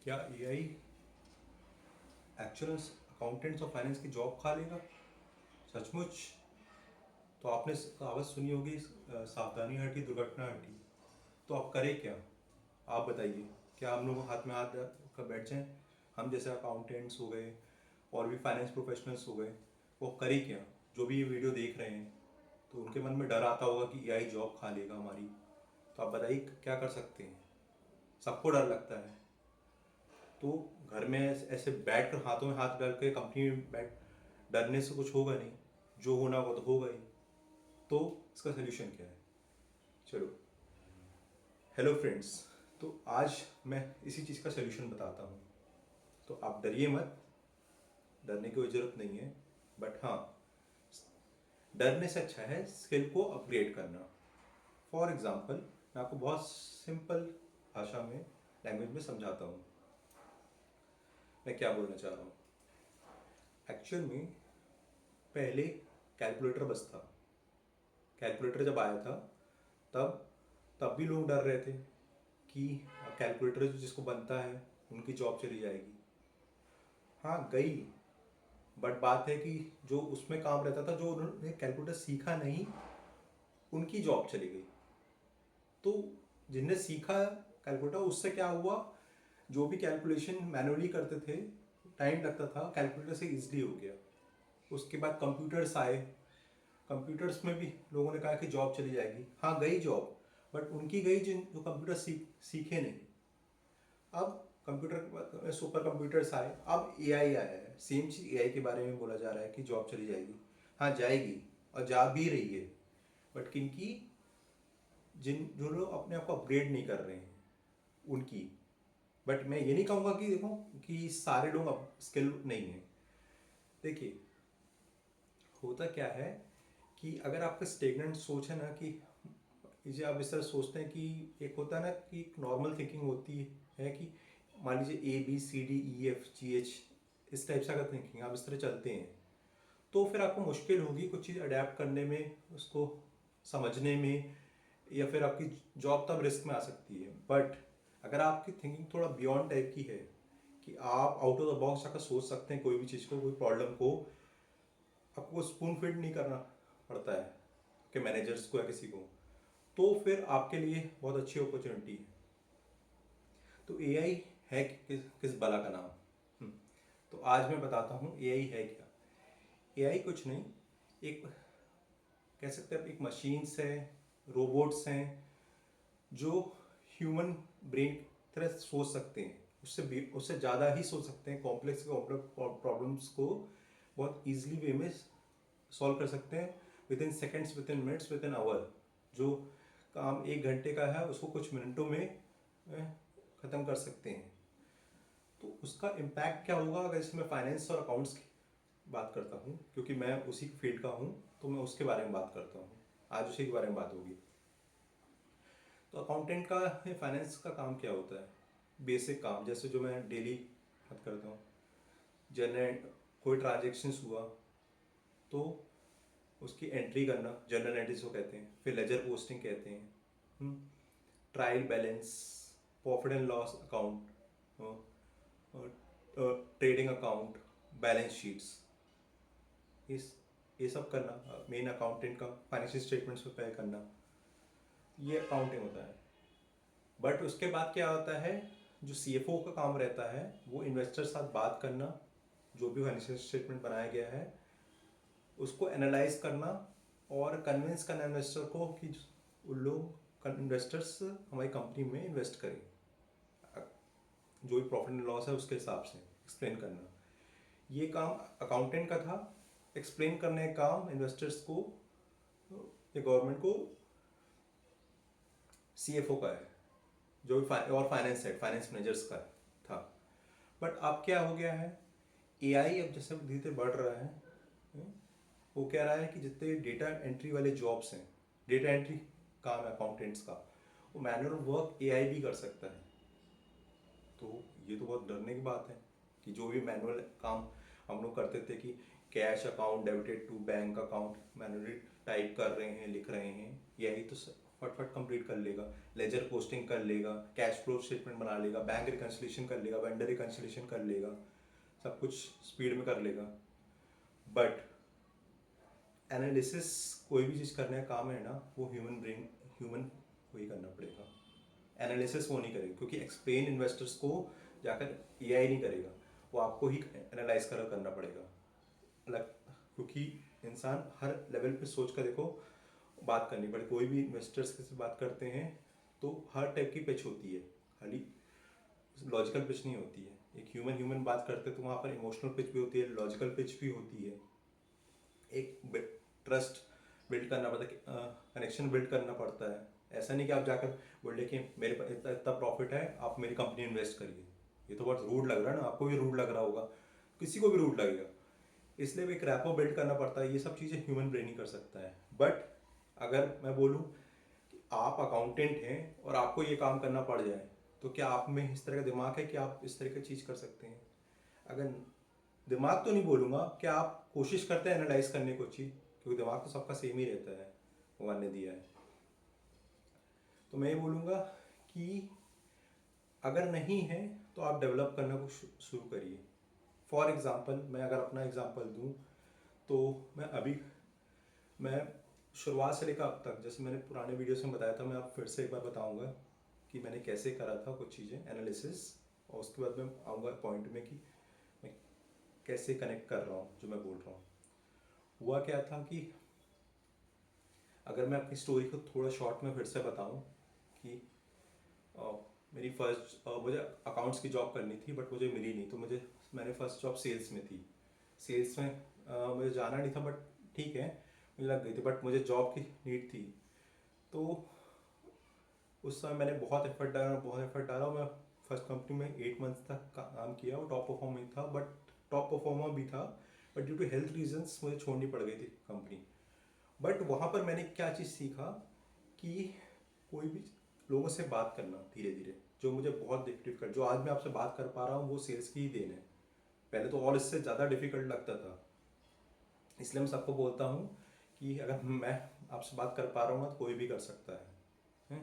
क्या AI actual accountants और finance की जॉब खा लेगा? सचमुच? तो आपने कहावत सुनी होगी, सावधानी हटी दुर्घटना हटी। तो आप करें क्या? आप बताइए। क्या हम लोग हाथ में हाथ कर बैठ जाएं? हम जैसे अकाउंटेंट्स हो गए और भी फाइनेंस प्रोफेशनल्स हो गए, वो करें क्या? जो भी ये वीडियो देख रहे हैं तो उनके मन में डर आता होगा कि एआई जॉब खा लेगा हमारी। तो आप बताइए क्या कर सकते हैं? सबको डर लगता है। तो घर में ऐसे बैठ कर हाथों में हाथ डाल के कंपनी में बैठ डरने से कुछ होगा नहीं। जो होना वो तो होगा ही। तो इसका सोल्यूशन क्या है? चलो, हेलो फ्रेंड्स। तो आज मैं इसी चीज़ का सोल्यूशन बताता हूँ। तो आप डरिए मत, डरने की कोई ज़रूरत नहीं है। बट हाँ, डरने से अच्छा है स्किल को अपग्रेड करना। फॉर एग्ज़ाम्पल, मैं आपको बहुत सिंपल भाषा में, लैंग्वेज में समझाता हूँ मैं क्या बोलना चाह रहा हूँ। एक्चुअल में पहले कैलकुलेटर बस था। कैलकुलेटर जब आया था तब तब भी लोग डर रहे थे कि कैलकुलेटर जिसको बनता है उनकी जॉब चली जाएगी। हाँ, गई। बट बात है कि जो उसमें काम रहता था, जो उन्होंने कैलकुलेटर सीखा नहीं, उनकी जॉब चली गई। तो जिनने सीखा कैलकुलेटर, उससे क्या हुआ? जो भी कैलकुलेशन मैनुअली करते थे, टाइम लगता था, कैलकुलेटर से इजीली हो गया। उसके बाद कंप्यूटर्स आए। कंप्यूटर्स में भी लोगों ने कहा कि जॉब चली जाएगी। हाँ, गई जॉब, बट उनकी गई जिन जो कंप्यूटर सीखे नहीं। अब कंप्यूटर सुपर कंप्यूटर्स आए, अब एआई आया है। सेम चीज एआई के बारे में बोला जा रहा है कि जॉब चली जाएगी। हाँ, जाएगी और जा भी रही है। बट किनकी? जिन जो लोग अपने आप को अपग्रेड नहीं कर रहे हैं उनकी। बट मैं ये नहीं कहूँगा कि देखो कि सारे लोग अब स्किल नहीं है। देखिए, होता क्या है कि अगर आपका स्टेगनेंट सोच है ना, कि ये आप इस तरह सोचते हैं कि एक होता है ना कि एक नॉर्मल थिंकिंग होती है कि मान लीजिए ABCDEFGH, इस टाइप से अगर थिंकिंग आप इस तरह चलते हैं तो फिर आपको मुश्किल होगी कुछ चीज़ अडेप्ट करने में, उसको समझने में, या फिर आपकी जॉब तब रिस्क में आ सकती है। बट अगर आपकी थिंकिंग थोड़ा बियॉन्ड टाइप की है कि आप आउट ऑफ द बॉक्स जाकर सोच सकते हैं कोई भी चीज़ को, कोई प्रॉब्लम को, आपको स्पून फीड नहीं करना पड़ता है कि मैनेजर्स को या किसी को, तो फिर आपके लिए बहुत अच्छी अपॉर्चुनिटी है। तो एआई है किस बला का नाम? तो आज मैं बताता हूँ एआई है क्या। एआई कुछ नहीं, एक कह सकते हैं एक मशीन्स है, रोबोट्स हैं जो ह्यूमन ब्रेन की तरह सोच सकते हैं। उससे ज़्यादा ही सोच सकते हैं। कॉम्प्लेक्स प्रॉब्लम्स को बहुत ईजिली वे में सॉल्व कर सकते हैं, within seconds, within minutes, within hour. जो काम 1 घंटे का है उसको कुछ मिनटों में ख़त्म कर सकते हैं। तो उसका इम्पैक्ट क्या होगा? अगर इसमें फाइनेंस और अकाउंट्स की बात करता हूँ, क्योंकि मैं उसी फील्ड का हूँ, तो मैं उसके बारे में बात करता हूँ। आज उसी के बारे में बात होगी। तो अकाउंटेंट का या फाइनेंस का काम क्या होता है? बेसिक काम, जैसे जो मैं डेली बात करता हूँ। जनरल कोई ट्रांजेक्शन्स हुआ तो उसकी एंट्री करना, जर्नल एंट्रीज को कहते हैं। फिर लेजर पोस्टिंग कहते हैं। Trial balance, profit and loss account, trading account, balance sheets, इस ये सब करना मेन अकाउंटेंट का। फाइनेंशियल स्टेटमेंट्स प्रिपेयर करना, ये अकाउंटिंग होता है। बट उसके बाद क्या होता है? जो सीएफओ का काम रहता है वो इन्वेस्टर साथ बात करना, जो भी फाइनेंशियल स्टेटमेंट बनाया गया है उसको एनालाइज करना और कन्विंस करना इन्वेस्टर को कि उन लोग इन्वेस्टर्स हमारी कंपनी में इन्वेस्ट करें। जो भी प्रॉफिट एंड लॉस है उसके हिसाब से एक्सप्लेन करना, ये काम अकाउंटेंट का था। एक्सप्लेन करने का काम इन्वेस्टर्स को या गवर्नमेंट को सीएफओ का है, जो भी और फाइनेंस है, फाइनेंस मैनेजर्स का था। बट अब क्या हो गया है? एआई अब जैसे धीरे धीरे बढ़ रहा है, वो कह रहा है कि जितने डेटा एंट्री वाले जॉब्स हैं, डेटा एंट्री काम है अकाउंटेंट्स का, वो मैनुअल वर्क एआई भी कर सकता है। तो ये तो बहुत डरने की बात है कि जो भी मैनुअल काम हम लोग करते थे कि cash account debited to bank account manually type कर रहे हैं, लिख रहे हैं, यही तो फटफट कंप्लीट कर लेगा, लेजर पोस्टिंग कर लेगा, कैश फ्लो स्टेटमेंट बना लेगा, बैंक रिकन्सिलेशन कर लेगा, वेंडर रिकन्सिलेशन कर लेगा, सब कुछ स्पीड में कर लेगा। बट एनालिसिस कोई भी चीज़ करने का काम है ना, वो ह्यूमन को ही करना पड़ेगा। एनालिसिस वो नहीं करेगा, क्योंकि एक्सप्लेन इन्वेस्टर्स को जाकर एआई नहीं करेगा, वो आपको ही एनालाइज करना पड़ेगा। अलग, क्योंकि इंसान हर लेवल पे सोच कर देखो बात करनी पड़े। कोई भी इन्वेस्टर्स से बात करते हैं तो हर टाइप की पिच होती है, खाली लॉजिकल पिच नहीं होती है। एक ह्यूमन बात करते हैं तो वहाँ पर इमोशनल पिच भी होती है, लॉजिकल पिच भी होती है। एक ट्रस्ट बिल्ड करना पड़ता है, कनेक्शन बिल्ड करना पड़ता है। ऐसा नहीं कि आप जाकर बोले कि मेरे पास इतना इतना प्रॉफिट है, आप मेरी कंपनी इन्वेस्ट करिए। ये तो बहुत रूड लग रहा है ना, आपको भी रूड लग रहा होगा, किसी को भी रूड लगेगा। इसलिए एक रैपो बिल्ड करना पड़ता है। ये सब चीज़ें ह्यूमन ब्रेन ही कर सकता है। बट अगर मैं बोलूँ कि आप अकाउंटेंट हैं और आपको ये काम करना पड़ जाए, तो क्या आप में इस तरह का दिमाग है कि आप इस तरह की चीज़ कर सकते हैं? अगर दिमाग तो नहीं बोलूँगा, क्या आप कोशिश करते हैं एनालाइज करने को चीज़? क्योंकि दिमाग तो सबका सेम ही रहता है, भगवान ने दिया है। तो मैं ये बोलूँगा कि अगर नहीं है तो आप डेवलप करना को शुरू करिए। फॉर एग्ज़ाम्पल, मैं अगर अपना एग्ज़ाम्पल दूँ तो मैं शुरुआत से लेकर अब तक, जैसे मैंने पुराने वीडियोस में बताया था, मैं आप फिर से एक बार बताऊंगा कि मैंने कैसे करा था कुछ चीज़ें एनालिसिस, और उसके बाद मैं आऊँगा पॉइंट में कि मैं कैसे कनेक्ट कर रहा हूँ जो मैं बोल रहा हूँ। हुआ क्या था कि अगर मैं अपनी स्टोरी को थोड़ा शॉर्ट में फिर से बताऊँ कि मेरी फर्स्ट मुझे अकाउंट्स की जॉब करनी थी, बट मुझे मिली नहीं। तो मैंने फर्स्ट जॉब सेल्स में थी। सेल्स में मुझे जाना नहीं था, बट ठीक है, मुझे लग गई थी, बट मुझे जॉब की नीड थी। तो उस समय मैंने बहुत एफर्ट डाला। मैं फर्स्ट कंपनी में 8 मंथ्स तक काम किया और टॉप परफॉर्मिंग था, बट टॉप परफॉर्मर भी था, but due to health reasons मुझे छोड़नी पड़ गई थी कंपनी। बट वहाँ पर मैंने क्या चीज़ सीखा कि कोई भी लोगों से बात करना धीरे धीरे, जो मुझे बहुत डिफिकल्ट, जो आज मैं आपसे बात कर पा रहा हूँ, वो सेल्स की ही देन है। पहले तो और इससे ज़्यादा डिफिकल्ट लगता था। इसलिए मैं सबको बोलता हूँ कि अगर मैं आपसे बात कर पा रहा हूँ ना, तो कोई भी कर सकता है?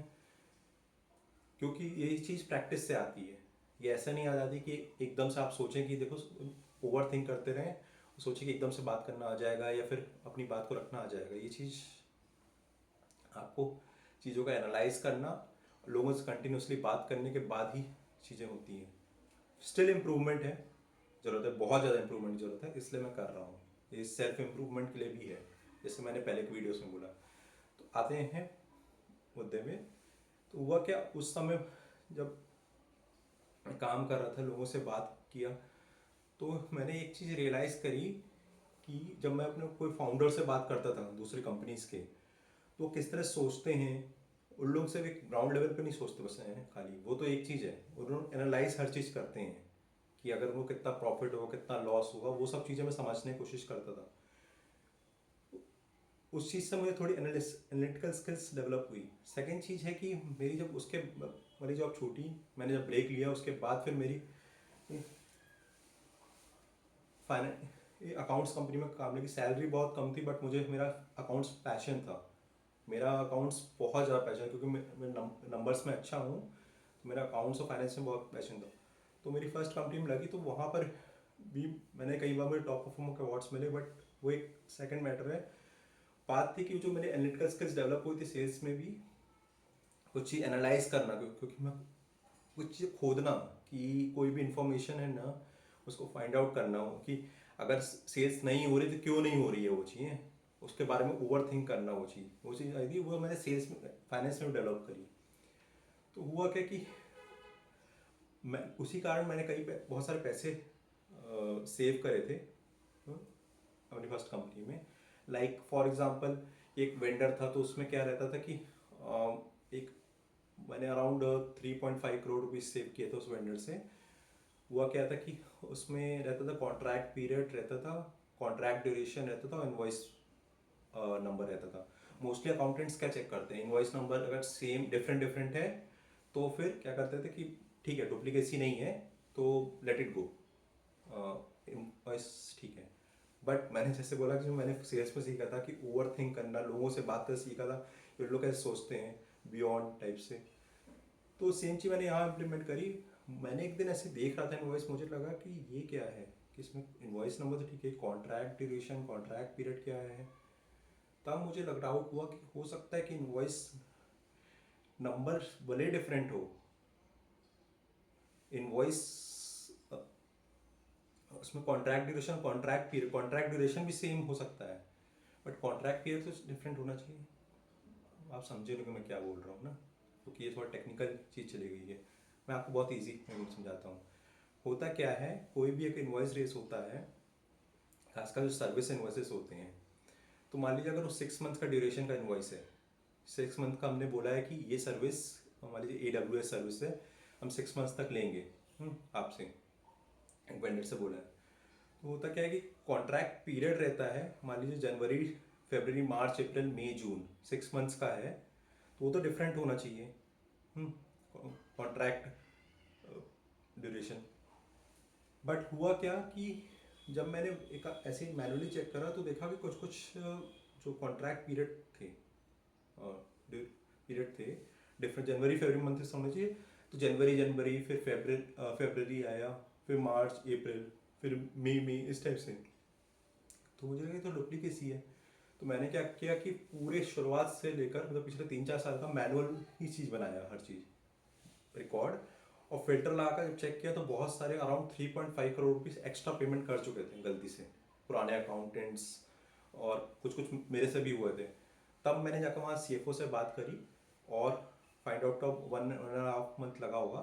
क्योंकि ये चीज़ प्रैक्टिस से आती है। ये ऐसा नहीं आ जाती कि एकदम से आप सोचें कि देखो, ओवर थिंक करते रहें, सोचें कि एकदम से बात करना आ जाएगा या फिर अपनी बात को रखना आ जाएगा। ये चीज़ आपको चीज़ों का एनालाइज करना, लोगों से कंटिन्यूसली बात करने के बाद ही चीज़ें होती हैं। स्टिल इम्प्रूवमेंट है, ज़रूरत है, बहुत ज़्यादा इम्प्रूवमेंट की ज़रूरत है, इसलिए मैं कर रहा हूँ। ये सेल्फ इम्प्रूवमेंट के लिए भी है, जैसे मैंने पहले के वीडियोस में बोला। तो आते हैं मुद्दे में। तो हुआ क्या, उस समय जब मैं काम कर रहा था, लोगों से बात किया, तो मैंने एक चीज़ रियलाइज़ करी कि जब मैं अपने कोई फाउंडर से बात करता था दूसरी कंपनीज के, तो वो किस तरह सोचते हैं। उन लोग सिर्फ एक ग्राउंड लेवल पे नहीं सोचते बस हैं खाली, वो तो एक चीज़ है, उन्होंने एनालाइज हर चीज़ करते हैं कि अगर उनको कितना प्रॉफिट होगा, कितना लॉस होगा, वो सब चीज़ें मैं समझने की कोशिश करता था। उस चीज़ से मुझे थोड़ी एनालिटिकल स्किल्स डेवलप हुई। सेकेंड चीज़ है कि मेरी जब उसके वाली जॉब छूटी, मैंने जब ब्रेक लिया, उसके बाद फिर मेरी फाइनेंस अकाउंट्स कंपनी में काम लगी। सैलरी बहुत कम थी, बट मुझे मेरा अकाउंट्स पैशन था। मेरा अकाउंट्स बहुत ज़्यादा पैशन है, क्योंकि मैं नंबर्स में अच्छा हूँ, तो मेरा अकाउंट्स और फाइनेंस में बहुत पैशन था। तो मेरी फर्स्ट कंपनी में लगी, तो वहाँ पर भी मैंने कई बार मुझे टॉप परफॉर्मर के अवार्ड्स मिले, बट वो एक सेकंड मैटर है। बात थी कि जो मेरे एनालिटिकल स्किल्स डेवलप हुई थी सेल्स में भी, कुछ चीज़ एनालाइज करना, क्योंकि मैं कुछ चीज़ खोदना कि कोई भी इंफॉर्मेशन है ना, उसको फाइंड आउट करना हो कि अगर सेल्स नहीं हो रही तो क्यों नहीं हो रही है वो चीज़ें, उसके बारे में ओवर थिंक करना। वो चीज़ आई थी, वो मैंने सेल्स में फाइनेंस में डेवलप करी। तो हुआ क्या कि मैं उसी कारण मैंने बहुत सारे पैसे सेव करे थे अपनी फर्स्ट कंपनी में। लाइक फॉर एग्जांपल, एक वेंडर था, तो उसमें क्या रहता था कि एक मैंने अराउंड 3.5 करोड़ रुपीज़ सेव किए थे उस वेंडर से। हुआ क्या था कि उसमें रहता था कॉन्ट्रैक्ट पीरियड रहता था, कॉन्ट्रैक्ट ड्यूरेशन रहता था, इनवॉइस नंबर रहता था। मोस्टली अकाउंटेंट्स क्या चेक करते हैं, इनवॉइस नंबर अगर सेम डिफरेंट डिफरेंट है तो फिर क्या करते थे कि ठीक है, डुप्लीकेसी नहीं है तो लेट इट गो, इनवॉइस ठीक है। बट मैंने जैसे बोला कि जो मैंने सेल्स में सीखा था कि ओवर थिंक करना, लोगों से बात कर सीखा था, ये लोग कैसे सोचते हैं, बियॉन्ड टाइप से। तो सेम चीज़ मैंने यहाँ इम्प्लीमेंट करी। मैंने एक दिन ऐसे देख रहा था इनवॉइस, मुझे लगा कि ये क्या है, कि इसमें इनवॉइस नंबर तो ठीक है, कॉन्ट्रैक्ट ड्यूरेशन, कॉन्ट्रैक्ट पीरियड क्या है। तब मुझे लग डाउट हुआ कि हो सकता है कि इनवॉइस नंबर भले डिफरेंट हो, इनवॉइस उसमें contract duration, contract period, contract duration भी सेम हो सकता है, बट कॉन्ट्रैक्ट पीरियड तो डिफरेंट होना चाहिए। आप समझे लोगे मैं क्या बोल रहा हूँ ना, क्योंकि ये थोड़ा टेक्निकल चीज़ चली गई है। मैं आपको बहुत ईजी में समझाता हूँ। होता क्या है, कोई भी एक इन्वॉइस रेस होता है, खासकर जो सर्विस इन्वॉइसेस होते हैं, तो मान लीजिए अगर वो 6 मंथ का ड्यूरेशन का इन्वॉइस है, 6 मंथ का हमने बोला है कि ये सर्विस मान लीजिए AWS सर्विस है, हम 6 मंथ्स तक लेंगे आपसे, एक वेंडर से बोला है। तो होता क्या है कि कॉन्ट्रैक्ट पीरियड रहता है, मान लीजिए जनवरी फरवरी मार्च अप्रैल मई जून, 6 मंथ्स का है, तो वो तो डिफरेंट होना चाहिए कॉन्ट्रैक्ट ड्यूरेशन। बट हुआ क्या कि जब मैंने एक ऐसे मैनुअली चेक करा तो देखा कि कुछ कुछ जो कॉन्ट्रैक्ट पीरियड थे, डिफरेंट, जनवरी फरवरी मंथ से समझिए, तो जनवरी जनवरी, फिर फरवरी आया, फिर मार्च अप्रैल, फिर मई इस टाइप से। तो मुझे लगा तो डुप्लीकेसी है। तो मैंने क्या किया कि पूरे शुरुआत से लेकर मतलब पिछले 3-4 साल का मैनुअल ही चीज़ बनाया, हर चीज़ रिकॉर्ड, और फिल्टर लगाकर जब चेक किया तो बहुत सारे around 3.5 crore rupees extra payment कर चुके थे गलती से पुराने अकाउंटेंट्स, और कुछ कुछ मेरे से भी हुए थे। तब मैंने जाकर वहाँ CFO से बात करी और फाइंड आउट ऑफ 1.5 मंथ लगा होगा,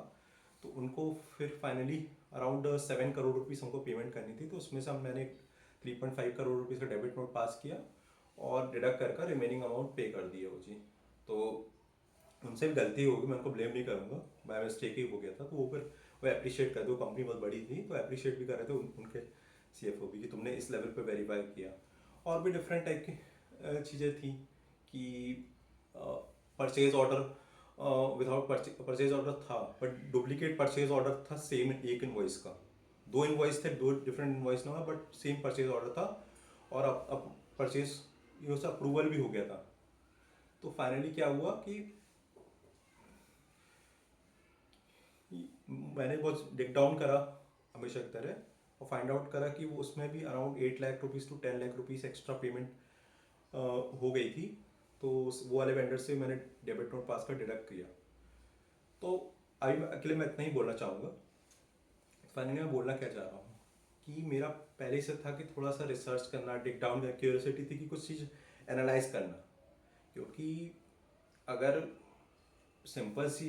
तो उनको फिर फाइनली अराउंड 7 करोड़ रुपीस हमको पेमेंट करनी थी। तो उसमें से हम मैंने 3.5 करोड़ रुपीस का डेबिट नोट पास किया और डिडक्ट कर रिमेनिंग अमाउंट पे कर दिया वो जी। तो उनसे भी गलती होगी, मैं उनको ब्लेम नहीं करूँगा, बाय मिस्टेक ही हो गया था। तो वो फिर वो अप्रिशिएट कर दो, कंपनी बहुत बड़ी थी तो अप्रिशिएट भी कर रहे थे उनके CFO भी कि तुमने इस लेवल पे वेरीफाई किया। और भी डिफरेंट टाइप की चीज़ें थी कि purchase order without purchase order था, बट डुप्लीकेट परचेज ऑर्डर था सेम एक इनवॉइस का, 2 इनवॉइस थे, 2 different invoice number, but same purchase order था, और अब परचेज ये सब अप्रूवल भी हो गया था। तो फाइनली क्या हुआ कि मैंने बहुत डिक डाउन करा हमेशा की तरह, और फाइंड आउट करा कि वो उसमें भी around 8 lakh rupees to 10 lakh rupees extra payment हो गई थी। तो वो वाले वेंडर से मैंने डेबिट नोट पास कर डिडक्ट किया। तो अभी मैं अकेले मैं इतना ही बोलना चाहूँगा। फाइनली मैं बोलना क्या चाह रहा हूँ कि मेरा पहले से था कि थोड़ा सा रिसर्च करना, डिक डाउन करना, क्यूरियोसिटी थी कि कुछ चीज़ एनालाइज करना, क्योंकि अगर सिंपल सी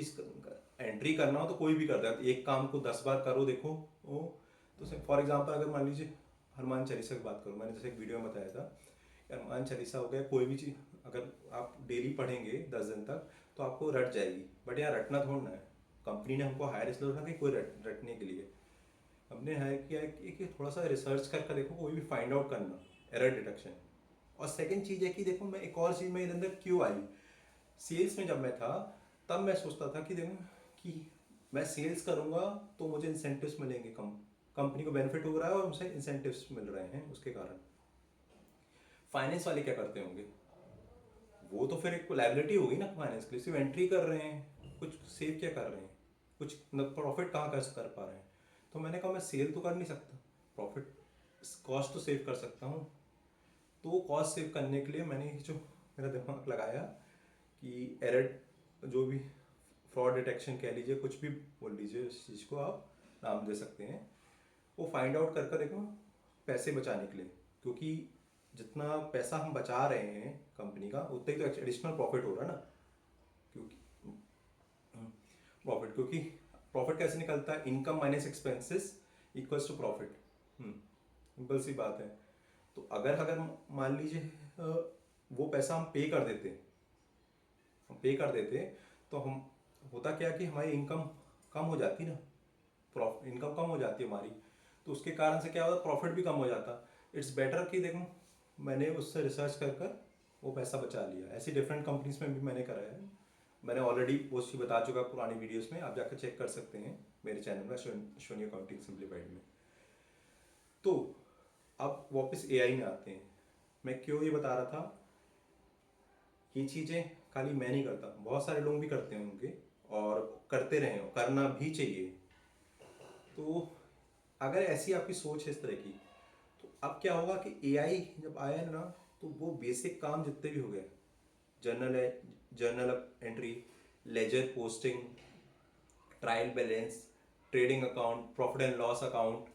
एंट्री करना हो तो कोई भी करता है, एक काम को 10 बार करो देखो वो। तो फॉर एग्जांपल अगर मान लीजिए हनुमान चालीसा की बात करूँ, मैंने जैसे एक वीडियो में बताया था, हनुमान चालीसा हो गया, कोई भी चीज़ अगर आप डेली पढ़ेंगे 10 दिन तक तो आपको रट जाएगी। बट यार रटना थोड़ा ना है, कंपनी ने हमको हायर इसलिए रखा कि कोई रटने के लिए। हमने हायर किया है कि थोड़ा सा रिसर्च करके देखो, कोई भी फाइंड आउट करना, एरर डिटेक्शन। और सेकंड चीज़ है कि देखो मैं एक और चीज़ मेरे अंदर क्यों आई, सेल्स में जब मैं था तब मैं सोचता था कि देखो कि मैं सेल्स करूँगा तो मुझे इंसेंटिव्स मिलेंगे, कंपनी को बेनिफिट हो रहा है और मुझे इंसेंटिव्स मिल रहे हैं उसके कारण। फाइनेंस वाले क्या करते होंगे, वो तो फिर एक लायबिलिटी होगी ना फाइनेंस के लिए, सिर्फ एंट्री कर रहे हैं, कुछ सेव क्या कर रहे हैं, कुछ प्रॉफिट कहाँ कर पा रहे हैं। तो मैंने कहा मैं सेल तो कर नहीं सकता, प्रॉफिट कॉस्ट तो सेव कर सकता हूँ। तो कॉस्ट सेव करने के लिए मैंने जो मेरा दिमाग लगाया कि एरर जो भी फ्रॉड डिटेक्शन कह लीजिए, कुछ भी बोल लीजिए, उस चीज़ को आप नाम दे सकते हैं, वो फाइंड आउट कर देखो पैसे बचाने के लिए। क्योंकि जितना पैसा हम बचा रहे हैं कंपनी का, उतना ही तो एडिशनल प्रॉफिट हो रहा है ना। क्योंकि क्योंकि प्रॉफिट कैसे निकलता है, income minus expenses equals to profit, simple सी बात है। तो अगर अगर मान लीजिए वो पैसा हम पे कर देते तो हम होता क्या कि हमारी इनकम कम हो जाती ना, इनकम कम हो जाती है हमारी, तो उसके कारण से क्या होता, प्रॉफिट भी कम हो जाता। इट्स बेटर कि देखो मैंने उससे रिसर्च कर वो पैसा बचा लिया। ऐसी डिफरेंट कंपनीज में भी मैंने करा है, मैंने ऑलरेडी वो चीज़ बता चुका पुरानी वीडियोस में, आप जाकर चेक कर सकते हैं मेरे चैनल में शोनी अकाउंटिंग सिंप्लीफाइड में। तो अब वापस AI में आते हैं। मैं क्यों ये बता रहा था, ये चीज़ें खाली मैं नहीं करता, बहुत सारे लोग भी करते होंगे और करते रहे हो, करना भी चाहिए। तो अगर ऐसी आपकी सोच है इस तरह की, तो अब क्या होगा कि एआई जब आया है ना, तो वो बेसिक काम जितने भी हो गए, journal journal entry, ledger posting, trial balance, trading account, profit and loss account,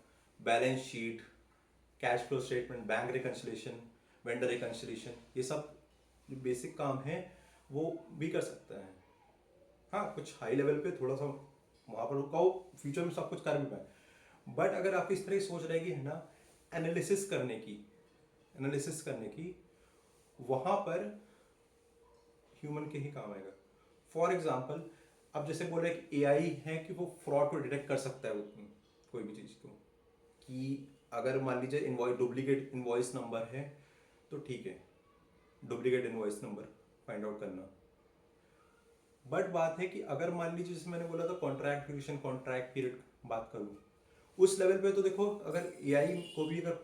balance sheet, cash flow statement, bank reconciliation, vendor reconciliation, ये सब जो बेसिक काम है वो भी कर सकता है। हाँ, कुछ हाई लेवल पे थोड़ा सा वहाँ पर रुका हो, फ्यूचर में सब कुछ कर भी पाए। बट अगर आप इस तरह की सोच रहेगी है ना, एनालिसिस करने की, वहाँ पर ह्यूमन के ही काम आएगा। फॉर एग्जाम्पल, अब जैसे बोल रहे कि एआई है कि वो फ्रॉड को डिटेक्ट कर सकता है, कोई भी चीज़ को, कि अगर मान लीजिए इनवॉइस, डुप्लीकेट इनवॉइस नंबर है तो ठीक है, duplicate invoice number find out करना। बट बात है कि अगर मान लीजिए जैसे मैंने बोला था कॉन्ट्रैक्ट ड्यूरेशन, कॉन्ट्रैक्ट पीरियड बात करूँ, उस लेवल पे तो देखो, अगर एआई को भी अगर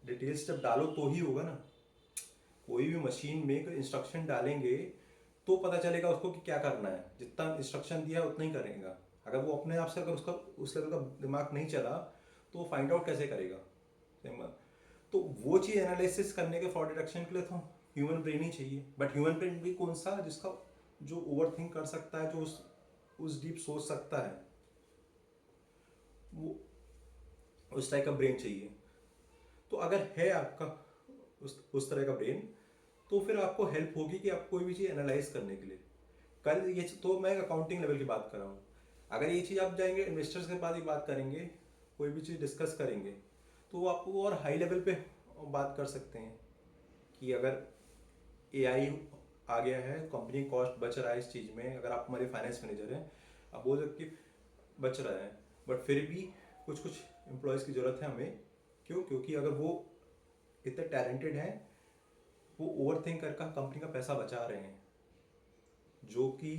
डिटेल्स जब डालो तो ही होगा ना। कोई भी मशीन में इंस्ट्रक्शन डालेंगे तो पता चलेगा उसको कि क्या करना है, जितना इंस्ट्रक्शन दिया है उतना ही करेगा। अगर वो अपने आप से अगर उसका उस लेवल का दिमाग नहीं चला तो वो फाइंड आउट कैसे करेगा। तो वो चीज़ एनालिसिस करने के, फ्रॉड डिटेक्शन के लिए तो ह्यूमन ब्रेन ही चाहिए। बट ह्यूमन ब्रेन भी कौन सा, जिसका जो ओवर थिंक कर सकता है, जो उस डीप सोच सकता है, वो उस टाइप का ब्रेन चाहिए। तो अगर है आपका उस तरह का ब्रेन, तो फिर आपको हेल्प होगी कि आप कोई भी चीज़ एनालाइज करने के लिए। कल ये तो मैं अकाउंटिंग लेवल की बात कर रहा हूँ। अगर ये चीज़ आप जाएंगे इन्वेस्टर्स के पास ही बात करेंगे, कोई भी चीज़ डिस्कस करेंगे, तो वो आपको और हाई लेवल पे बात कर सकते हैं कि अगर एआई आ गया है, कंपनी कॉस्ट बच रहा है इस चीज़ में। अगर आप हमारे फाइनेंस मैनेजर हैं, आप बोल सकते कि बच रहा है, बट फिर भी कुछ कुछ एम्प्लॉयज़ की ज़रूरत है हमें। क्यों? क्योंकि अगर वो इतने टैलेंटेड हैं, वो ओवर थिंक कर कंपनी का पैसा बचा रहे हैं, जो कि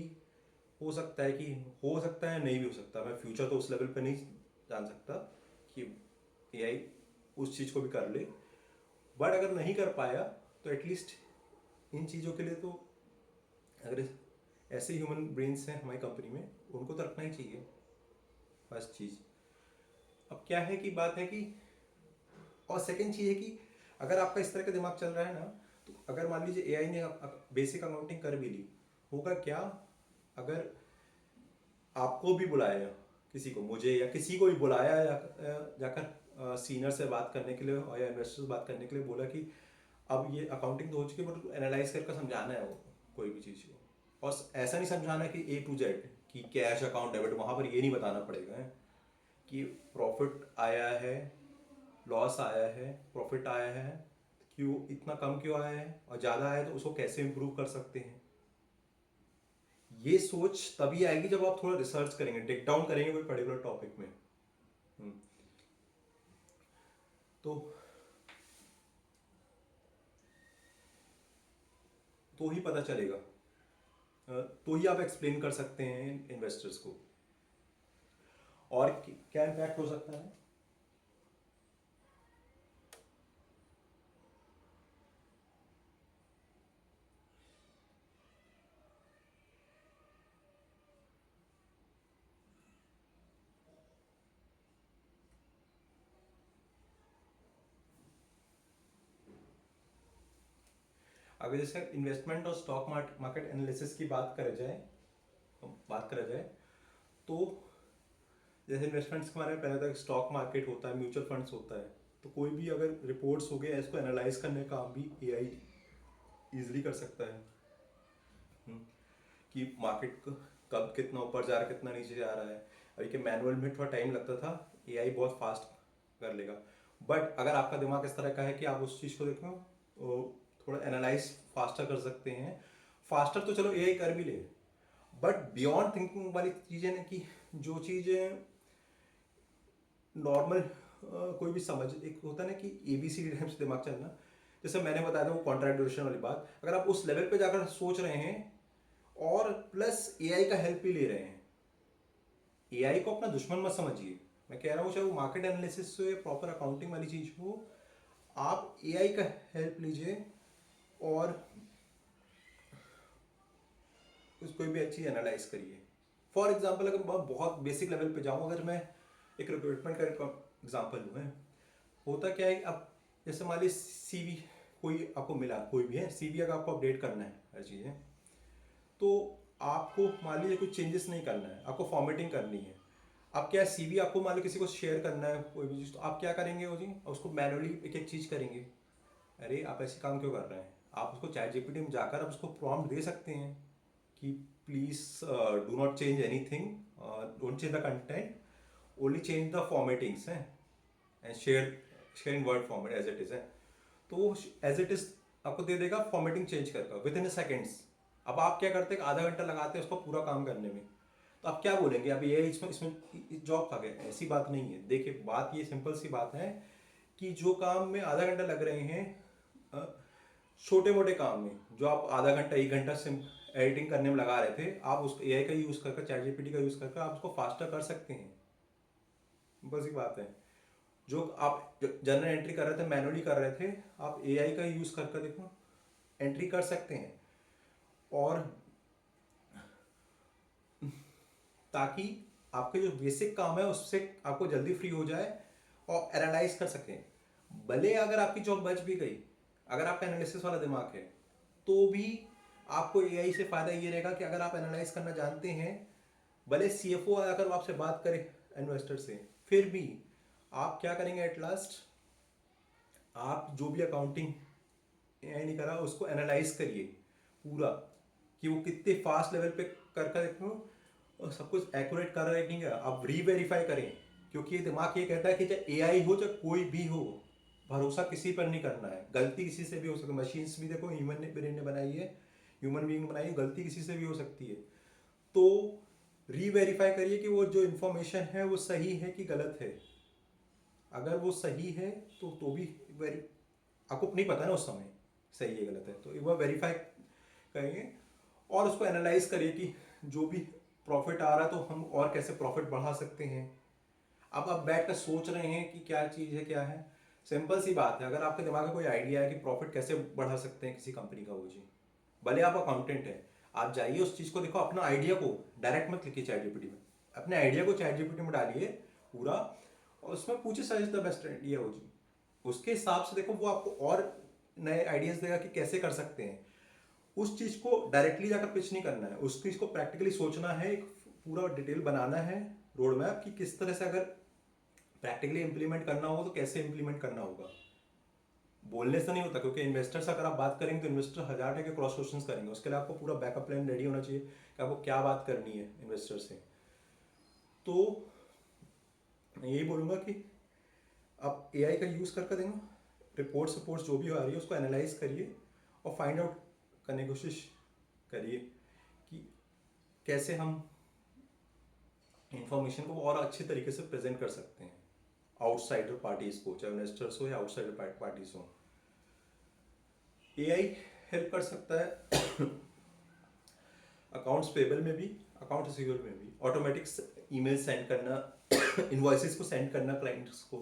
हो सकता है कि हो सकता है, नहीं भी हो सकता। मैं फ्यूचर तो उस लेवल पे नहीं जान सकता कि एआई उस चीज़ को भी कर ले। बट अगर नहीं कर पाया तो एटलीस्ट इन चीज़ों के लिए तो, अगर ऐसे ह्यूमन ब्रेन्स हैं हमारी कंपनी में, उनको तो रखना ही चाहिए फर्स्ट चीज़। अब क्या है कि बात है कि, और सेकंड चीज़ है कि अगर आपका इस तरह का दिमाग चल रहा है ना, तो अगर मान लीजिए एआई ने बेसिक अकाउंटिंग कर भी ली, होगा क्या अगर आपको भी बुलाया, किसी को, मुझे या किसी को भी बुलाया, या जाकर सीनियर से बात करने के लिए और या इन्वेस्टर से बात करने के लिए बोला कि अब ये अकाउंटिंग तो हो चुकी है, बट एनालाइज करके समझाना है वो कोई भी चीज़ को। और ऐसा नहीं समझाना कि ए टू जेड कि कैश अकाउंट डेबिट, वहाँ पर ये नहीं बताना पड़ेगा है कि प्रॉफिट आया है, लॉस आया है, प्रॉफिट आया है, क्यों इतना कम क्यों आया है, और ज़्यादा आया तो उसको कैसे इम्प्रूव कर सकते हैं। ये सोच तभी आएगी जब आप थोड़ा रिसर्च करेंगे, टेक डाउन करेंगे कोई पर्टिकुलर टॉपिक में। हम्म, तो तो ही पता चलेगा, तो ही आप एक्सप्लेन कर सकते हैं इन्वेस्टर्स को। और क्या इम्पैक्ट हो सकता है। अगर जैसे इन्वेस्टमेंट और स्टॉक मार्केट एनालिसिस की बात करा जाए तो जैसे इन्वेस्टमेंट्स के बारे में पहले तक स्टॉक मार्केट होता है, म्यूचुअल फंड्स होता है, तो कोई भी अगर रिपोर्ट्स हो गए, इसको एनालाइज करने का काम भी एआई इजीली कर सकता है। हम्म, कि मार्केट कब कितना ऊपर जा रहा है, कितना नीचे जा रहा है। अभी के मैनुअल में थोड़ा टाइम लगता था, एआई बहुत फास्ट कर लेगा। बट अगर आपका दिमाग इस तरह का है कि आप उस चीज़ को देखो, तो थोड़ा एनालाइज फास्टर कर सकते हैं। फास्टर तो चलो एआई कर भी ले, बट बियॉन्ड थिंकिंग वाली चीज़ें ना, कि जो चीज़ें नॉर्मल कोई भी समझ, एक होता है ना कि एबीसी टाइप से दिमाग चलना, जैसे मैंने बताया था वो कॉन्ट्रैक्ट ड्यूरेशन वाली बात, अगर आप उस लेवल पे जाकर सोच रहे हैं और प्लस एआई का हेल्प भी ले रहे हैं, एआई को अपना दुश्मन मत समझिए। मैं कह रहा हूँ चाहे वो मार्केट एनालिसिस हो या प्रॉपर अकाउंटिंग वाली चीज़ हो, आप एआई का हेल्प लीजिए। और कोई भी चीज़ एनालाइज करिए। फॉर एग्जाम्पल अगर मैं बहुत बेसिक लेवल पे जाऊँ, अगर मैं एक रिक्रूटमेंट का एग्जाम्पल लूँ है, होता क्या है, अब जैसे मान लीजिए CV कोई आपको मिला, कोई भी है CV अगर आपको अपडेट करना है हर चीज़ है, तो आपको मान लीजिए कुछ चेंजेस नहीं करना है, आपको फॉर्मेटिंग करनी है। आप क्या CV आपको मान लो किसी को शेयर करना है कोई भी चीज़, तो आप क्या करेंगे वो जी, उसको मैनुअली एक एक चीज़ करेंगे। अरे आप ऐसे काम क्यों कर रहे हैं? आप उसको चैट GPT में जाकर आप उसको प्रॉम्प्ट दे सकते हैं कि please do not change anything, don't change the content, only change the formattings हैं and share in word format as it is है। तो वो एज इट इज़ आपको दे देगा फॉर्मेटिंग चेंज करके विद इन सेकेंड्स। अब आप क्या करते हैं, आधा घंटा लगाते हैं उसको पूरा काम करने में, तो आप क्या बोलेंगे अब ये इसमें इसमें जॉब खा गया? ऐसी बात नहीं है। देखिए बात ये सिंपल सी बात है कि जो काम में आधा घंटा लग रहे हैं, छोटे मोटे काम में जो आप आधा घंटा 1 घंटा सिम एडिटिंग करने में लगा रहे थे, आप उस AI का यूज़ करके, चैट GPT का यूज़ करके आप उसको फास्टर कर सकते हैं। बस ये बात है। जो आप जनरल एंट्री कर रहे थे, मैनुअली कर रहे थे, आप AI का यूज़ करके देखो एंट्री कर सकते हैं, और ताकि आपके जो बेसिक काम है उससे आपको जल्दी फ्री हो जाए और एनालाइज कर सकें। भले अगर आपकी जॉब बच भी गई, अगर आपका एनालिसिस वाला दिमाग है, तो भी आपको AI से फ़ायदा ये रहेगा कि अगर आप एनालाइज करना जानते हैं, भले CFO अगर आपसे बात करे इन्वेस्टर से, फिर भी आप क्या करेंगे एट लास्ट, आप जो भी अकाउंटिंग AI नहीं करा उसको एनालाइज करिए पूरा, कि वो कितने फास्ट लेवल पे कर देखो और सब कुछ एक्यूरेट कर रहा है कि नहीं, आप रीवेरीफाई करें। क्योंकि ये दिमाग ये कहता है कि चाहे AI हो चाहे कोई भी हो, भरोसा किसी पर नहीं करना है। गलती किसी से भी हो सकती है, मशीन्स भी देखो ह्यूमन ने ब्रेन ने बनाई है, ह्यूमन बीइंग ने बनाई है, गलती किसी से भी हो सकती है। तो रीवेरीफाई करिए कि वो जो इन्फॉर्मेशन है वो सही है कि गलत है। अगर वो सही है तो भी आपको नहीं पता ना उस समय सही है गलत है, तो एक बार वेरीफाई करिए और उसको एनालाइज करिए कि जो भी प्रॉफिट आ रहा है तो हम और कैसे प्रॉफिट बढ़ा सकते हैं। अब आप बैठ कर सोच रहे हैं कि क्या चीज़ है क्या है, सिंपल सी बात है। अगर आपके दिमाग में कोई आइडिया है कि प्रॉफिट कैसे बढ़ा सकते हैं किसी कंपनी का, वो जी भले आप अकाउंटेंट हैं, आप जाइए उस चीज़ को देखो, अपना आइडिया को डायरेक्ट मत लिखिए चैट जीपीटी में, अपने आइडिया को चैट जीपीटी में डालिए पूरा, और उसमें पूछिए सजेस्ट द बेस्ट आइडिया हो जी, उसके हिसाब से देखो वो आपको और नए आइडियाज़ देगा कि कैसे कर सकते हैं। उस चीज़ को डायरेक्टली जाकर पिच नहीं करना है, उस चीज़ को प्रैक्टिकली सोचना है, एक पूरा डिटेल बनाना है रोड मैप कि किस तरह से अगर प्रैक्टिकली इंप्लीमेंट करना होगा तो कैसे इंप्लीमेंट करना होगा। बोलने से नहीं होता, क्योंकि इन्वेस्टर से अगर आप बात करेंगे तो इन्वेस्टर 1000 टाइप के क्रॉस क्वेश्चंस करेंगे, उसके लिए आपको पूरा बैकअप प्लान रेडी होना चाहिए कि आपको क्या बात करनी है इन्वेस्टर से। तो मैं यही बोलूँगा कि आप AI का यूज़ करके देंगे, रिपोर्ट्स जो भी आ रही है उसको एनालाइज करिए और फाइंड आउट करने की कोशिश करिए कि कैसे हम इंफॉर्मेशन को और अच्छे तरीके से प्रेजेंट कर सकते हैं आउटसाइडर पार्टीज को, चाहे इन्वेस्टर्स हो या आउटसाइडर पार्टीज हो। AI हेल्प कर सकता है अकाउंट्स पेबल में भी, अकाउंट रिसीवेबल में भी, ऑटोमेटिक ईमेल सेंड करना, इनवॉइसेस को सेंड करना क्लाइंट्स को,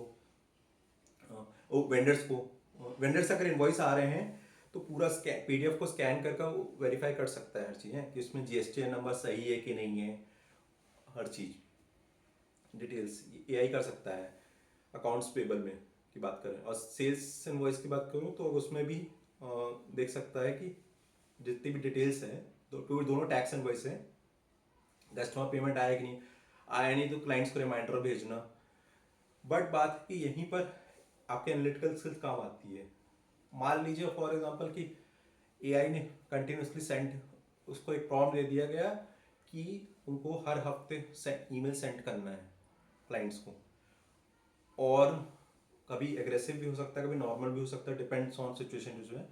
वेंडर्स अगर इनवॉइस आ रहे हैं तो पूरा PDF को स्कैन करके वो वेरीफाई कर सकता है हर चीज़ है कि उसमें GSTN नंबर सही है कि नहीं है, हर चीज़ डिटेल्स AI कर सकता है। अकाउंट्स पेबल में की बात करें और सेल्स इनवॉइस की बात करूँ तो उसमें भी देख सकता है कि जितनी भी डिटेल्स हैं, तो दोनों टैक्स इनवॉइस हैं, कस्टमर पेमेंट आया कि नहीं आया, नहीं तो क्लाइंट्स को रिमाइंडर भेजना। बट बात है कि यहीं पर आपके एनालिटिकल स्किल्स काम आती है। मान लीजिए फॉर एग्जांपल कि AI ने कंटिन्यूसली सेंड, उसको एक प्रॉम्प्ट दे दिया गया कि उनको हर हफ्ते ईमेल सेंड करना है क्लाइंट्स को, और कभी एग्रेसिव भी हो सकता है, कभी नॉर्मल भी हो सकता है, डिपेंड्स ऑन सिचुएशन जो है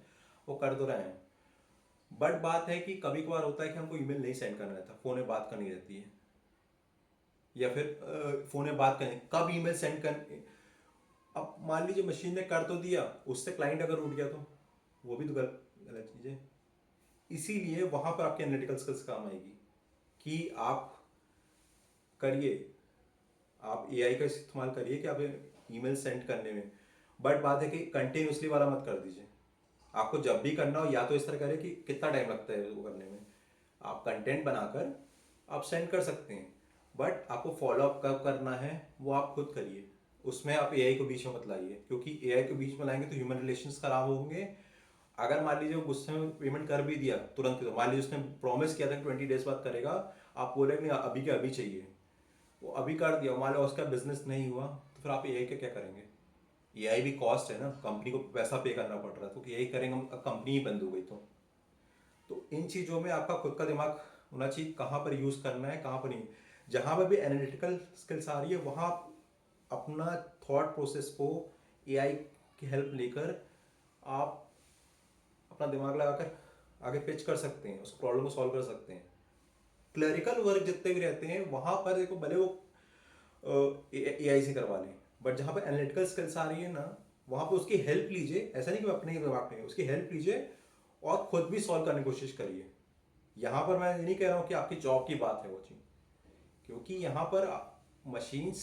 वो कर दो रहे हैं। बट बात है कि कभी कभार होता है कि हमको ईमेल नहीं सेंड करना रहता, फ़ोन में बात करनी रहती है, या फिर फ़ोन में बात करनी, कब ईमेल सेंड कर। अब मान लीजिए मशीन ने कर तो दिया, उससे क्लाइंट अगर उठ गया तो वो भी तो गलत चीज़ है। इसीलिए वहाँ पर आपके एनालिटिकल स्किल्स काम आएगी कि आप करिए, आप AI का इस्तेमाल करिए कि आप ईमेल सेंड करने में। बट बात है कि कंटिन्यूसली वाला मत कर दीजिए, आपको जब भी करना हो या तो इस तरह करें कि कितना टाइम लगता है वो करने में। आप कंटेंट बनाकर आप सेंड कर सकते हैं, बट आपको फॉलो अप कब करना है वो आप खुद करिए। उसमें आप एआई को बीच में मत लाइए, क्योंकि एआई को बीच में लाएंगे तो ह्यूमन रिलेशंस खराब होंगे। अगर मान लीजिए वो गुस्से में पेमेंट कर भी दिया तुरंत, तो मान लीजिए उसने प्रॉमिस किया था कि 20 डेज बाद करेगा, आप बोले नहीं अभी के अभी चाहिए, वो अभी कर दिया, मान लो उसका बिजनेस नहीं हुआ, तो फिर आप एआई का क्या करेंगे? एआई भी कॉस्ट है ना, कंपनी को पैसा पे करना पड़ रहा है, तो यही करेंगे कंपनी ही बंद हो गई तो इन चीज़ों में आपका खुद का दिमाग होना चाहिए, कहाँ पर यूज़ करना है कहाँ पर नहीं। जहाँ पर भी एनालिटिकल स्किल्स आ रही है वहाँ अपना थॉट प्रोसेस को एआई की हेल्प लेकर आप अपना दिमाग लगाकर आगे पिच कर सकते हैं, उस प्रॉब्लम को सॉल्व कर सकते हैं। क्लरिकल वर्क जितने भी रहते हैं वहाँ पर देखो भले वो एआई से करवा लें, बट जहाँ पर एनालिटिकल स्किल्स आ रही है ना, वहाँ पर उसकी हेल्प लीजिए। ऐसा नहीं कि अपने ही दिमाग में, उसकी हेल्प लीजिए और खुद भी सॉल्व करने की कोशिश करिए। यहाँ पर मैं ये नहीं कह रहा हूँ कि आपकी जॉब की बात है वो चीज़, क्योंकि यहाँ पर मशीन्स,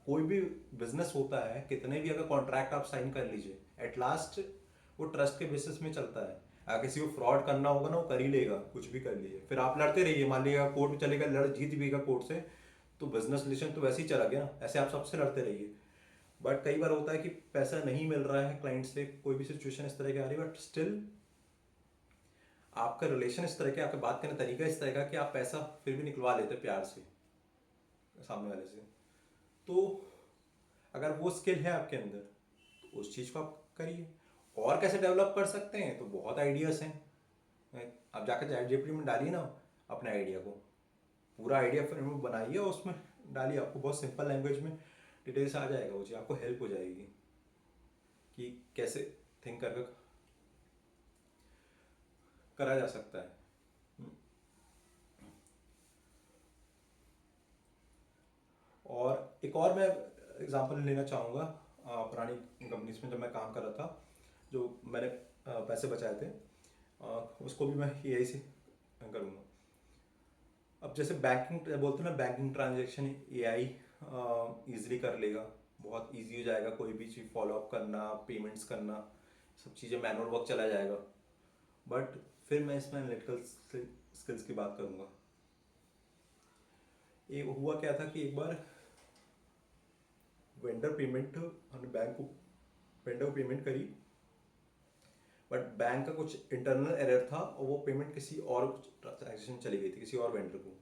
कोई भी बिजनेस होता है, कितने भी अगर कॉन्ट्रैक्ट आप साइन कर लीजिए, एट लास्ट वो ट्रस्ट के बेसिस में चलता है। अगर किसी को फ्रॉड करना होगा ना वो कर ही लेगा, कुछ भी कर लीजिए, फिर आप लड़ते रहिए, मान लीजिएगा कोर्ट में चलेगा, लड़ जीत भी कोर्ट से, तो बिजनेस रिलेशन तो वैसे ही चला गया, ऐसे आप सबसे लड़ते रहिए। बट कई बार होता है कि पैसा नहीं मिल रहा है क्लाइंट से, कोई भी सिचुएशन इस तरह की आ रही है, बट स्टिल आपका रिलेशन इस तरह के, आपका बात करने का तरीका इस तरह का कि आप पैसा फिर भी निकलवा लेते प्यार से सामने वाले से। तो अगर वो स्किल है आपके अंदर तो उस चीज़ को आप करिए। और कैसे डेवलप कर सकते हैं, तो बहुत आइडियाज़ हैं। आप जाकर चैट जीपीटी में डालिए ना अपने आइडिया को, पूरा आइडिया फिर में बनाइए और उसमें डालिए, आपको बहुत सिंपल लैंग्वेज में डिटेल्स आ जाएगा, वो चीज़ आपको हेल्प हो जाएगी कि कैसे थिंक करके करा जा सकता है। और एक और मैं एग्जांपल लेना चाहूँगा, पुरानी कंपनीज में जब मैं काम कर रहा था, जो मैंने पैसे बचाए थे, उसको भी मैं एआई से करूँगा। अब जैसे बैंकिंग बोलते हैं ना, बैंकिंग ट्रांजेक्शन एआई ईजिली कर लेगा, बहुत इजी हो जाएगा, कोई भी चीज़ फॉलो अप करना, पेमेंट्स करना, सब चीज़ें मैनुअल वर्क चला जाएगा। बट फिर मैं इसमें एनालिटिकल स्किल्स की बात करूँगा। ये हुआ क्या था कि एक बार वेंडर पेमेंट, हमने बैंक को वेंडर को पेमेंट करी, बट बैंक का कुछ इंटरनल एरर था और वो पेमेंट किसी और ट्रांजेक्शन चली गई थी, किसी और वेंडर को।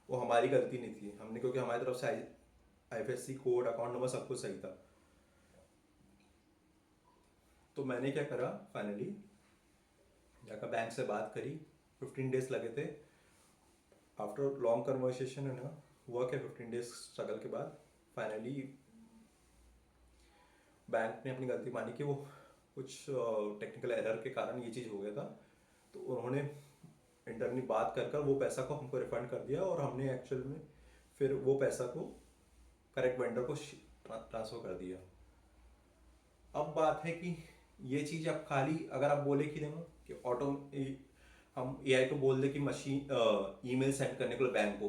वो हमारी गलती नहीं थी, हमने, क्योंकि हमारी तरफ से आईएफएससी कोड, अकाउंट नंबर सब कुछ सही था। तो मैंने क्या करा, फाइनली जाकर बैंक से बात करी, 15 डेज लगे थे। आफ्टर लॉन्ग कन्वर्सेशन है ना, हुआ क्या, 15 डेज स्ट्रगल के बाद फाइनली बैंक ने अपनी गलती मानी कि वो कुछ टेक्निकल एरर के कारण ये चीज़ हो गया था। तो उन्होंने इंटरनली बात कर कर वो पैसा को हमको रिफंड कर दिया, और हमने एक्चुअल में फिर वो पैसा को करेक्ट वेंडर को ट्रांसफ़र कर दिया। अब बात है कि ये चीज़ आप खाली अगर आप बोले कि देखो कि ऑटो, हम एआई को बोल दे कि मशीन ईमेल सेंड करने के लिए बैंक को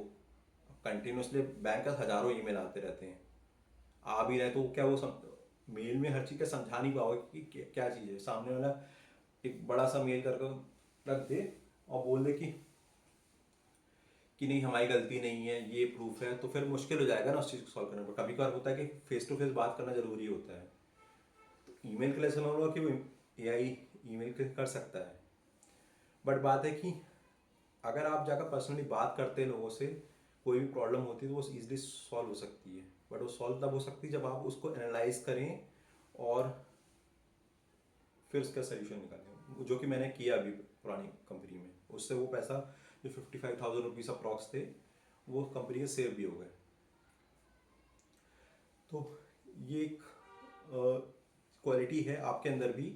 कंटिन्यूसली, बैंक का हज़ारों ईमेल आते रहते हैं, आ भी रहे, तो क्या वो मेल में हर चीज़ का समझा नहीं पाओगे कि क्या चीज़ है। सामने वाला एक बड़ा सा मेल करके रख दे और बोल दे कि नहीं हमारी गलती नहीं है, ये प्रूफ है, तो फिर मुश्किल हो जाएगा ना उस चीज़ को सॉल्व करने में। कभी कभार होता है कि फेस टू फेस बात करना ज़रूरी होता है, तो ईमेल के लिए समझ लो कि वो एआई ईमेल कर सकता है। बट बात है कि अगर आप जाकर पर्सनली बात करते हैं लोगों से, कोई भी प्रॉब्लम होती है तो वो ईजिली सॉल्व हो सकती है, बट वो सॉल्व तब हो सकती है जब आप उसको एनालाइज करें और फिर उसका सोल्यूशन निकालें, जो कि मैंने किया अभी पुरानी कंपनी में। उससे वो पैसा जो 55,000 रुपीज़ अप्रॉक्स थे, वो कंपनी के सेव भी हो गए। तो ये एक क्वालिटी है आपके अंदर भी।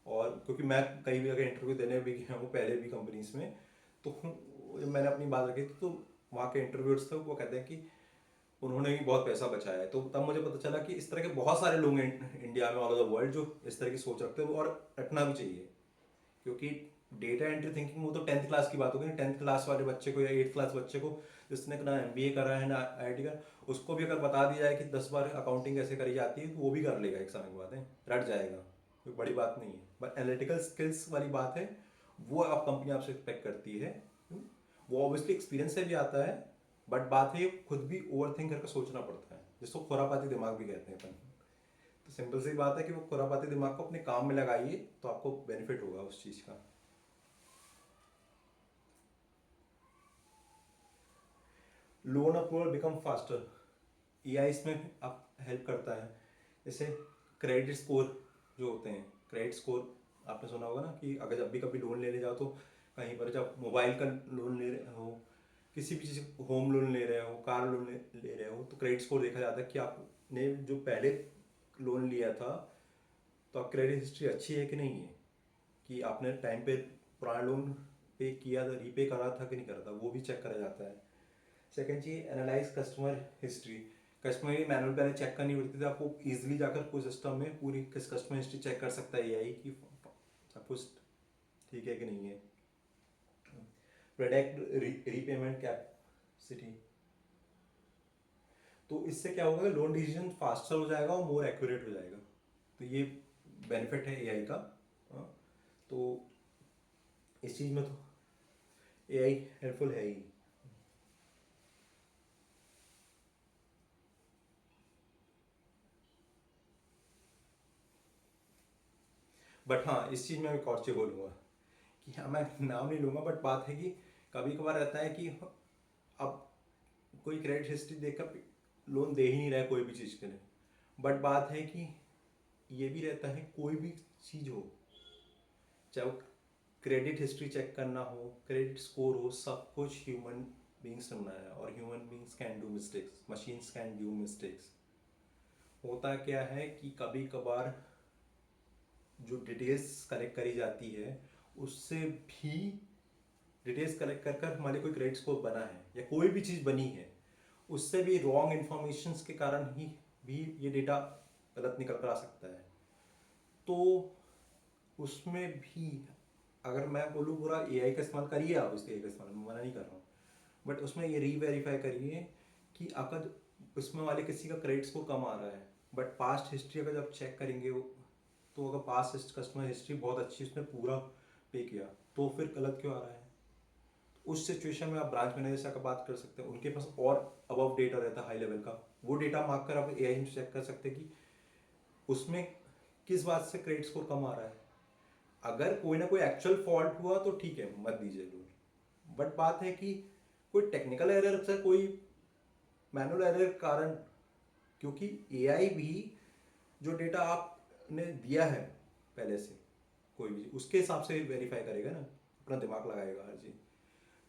और क्योंकि मैं कई भी अगर इंटरव्यू देने भी गया हूँ पहले भी कंपनीज में, तो जब मैंने अपनी बात रखी थी तो वहाँ के इंटरव्यूअर्स थे, वो कहते हैं कि उन्होंने भी बहुत पैसा बचाया है। तो तब मुझे पता चला कि इस तरह के बहुत सारे लोग हैं इंडिया में, ऑल ओवर द वर्ल्ड, जो इस तरह की सोच रखते हैं, और रखना भी चाहिए। क्योंकि डेटा एंट्री थिंकिंग, वो तो 10th क्लास की बात होगी, 10th क्लास वाले बच्चे को या 8th क्लास बच्चे को, जिसने ना एमबीए करा है ना आईआईटी का, उसको भी अगर बता दिया जाए कि 10 बार अकाउंटिंग कैसे करी जाती है, तो वो भी कर लेगा एक समय के बाद, है रट जाएगा, कोई बड़ी बात नहीं है। बट एनालिटिकल स्किल्स वाली बात है, वो आप कंपनी आपसे एक्सपेक्ट करती है। वो ऑब्वियसली एक्सपीरियंस से भी आता है, बट बात है खुद भी ओवर थिंक करके सोचना पड़ता है, जिसको खुरापाती दिमाग भी कहते हैं अपन। तो सिंपल सी बात है कि वो खुरापाती दिमाग को अपने काम में लगाइए तो आपको बेनिफिट होगा उस चीज़ का। Loan approval become faster, AI इसमें आप हेल्प करता है। जैसे क्रेडिट स्कोर जो होते हैं, क्रेडिट स्कोर आपने सुना होगा ना कि अगर जब भी कभी लोन लेने जाओ तो कहीं पर जब मोबाइल का लोन ले रहे हो, किसी भी चीज़ होम लोन ले रहे हो, कार लोन ले रहे हो, तो क्रेडिट स्कोर देखा जाता है कि आपने जो पहले लोन लिया था तो आप क्रेडिट हिस्ट्री अच्छी है कि नहीं है, कि आपने टाइम पे पुराना लोन पे किया था, रीपे करा था कि नहीं करा था, वो भी चेक करा जाता है। सेकेंड चीज एनालाइज कस्टमर हिस्ट्री। कस्टमर की मैनुअल पहले चेक करनी पड़ती थी, आपको इजीली जाकर कोई सिस्टम में पूरी कस्टमर हिस्ट्री चेक कर सकता है एआई की सब कुछ ठीक है कि नहीं है। प्रोडक्ट रीपेमेंट कैपेसिटी, तो इससे क्या होगा, लोन डिसीजन फास्टर हो जाएगा और मोर एक्यूरेट हो जाएगा। तो ये बेनिफिट है एआई का। हाँ, तो इस चीज़ में तो एआई हेल्पफुल है ही। बट हाँ, इस चीज़ में एक और चीज़ बोलूँगा कि हाँ, मैं नाम नहीं लूँगा, बट बात है कि कभी कभार रहता है कि अब कोई क्रेडिट हिस्ट्री देखकर लोन दे ही नहीं रहा है कोई भी चीज़ के लिए। बट बात है कि ये भी रहता है कोई भी चीज़ हो, चाहे वो क्रेडिट हिस्ट्री चेक करना हो, क्रेडिट स्कोर हो, सब कुछ ह्यूमन बींग्स ने बनाया है और human beings can do mistakes, machines can do mistakes. होता क्या है कि कभी कभार जो डिटेल्स कलेक्ट करी जाती है उससे भी, डिटेल्स कलेक्ट कर कर हमारे कोई क्रेडिट स्कोर बना है या कोई भी चीज़ बनी है, उससे भी रॉन्ग इन्फॉर्मेशन के कारण ही भी ये डेटा गलत निकल कर आ सकता है। तो उसमें भी अगर मैं बोलूँ पूरा एआई का इस्तेमाल करिए, आप उसके एआई का इस्तेमाल मना नहीं कर रहा हूँ, बट उसमें ये रीवेरीफाई करिए कि अगर उसमें वाले किसी का क्रेडिट स्कोर कम आ रहा है, बट पास्ट हिस्ट्री अगर जब चेक करेंगे तो अगर पास्ट कस्टमर हिस्ट्री बहुत अच्छी, उसने पूरा पे किया, तो फिर गलत क्यों आ रहा है। उस सिचुएशन में आप ब्रांच मैनेजर से आकर बात कर सकते हैं, उनके पास और अबव डेटा रहता है हाई लेवल का, वो डेटा मार्क कर आप एआई में चेक कर सकते हैं कि उसमें किस बात से क्रेडिट स्कोर कम आ रहा है। अगर कोई ना कोई एक्चुअल फॉल्ट हुआ तो ठीक है, मत दीजिए लोन। बट बात है कि कोई टेक्निकल एरर से, कोई मैनुअल एरर कारण, क्योंकि एआई भी जो डेटा आपने दिया है पहले से, कोई भी उसके हिसाब से वेरीफाई करेगा ना, अपना दिमाग लगाएगा हर चीज़।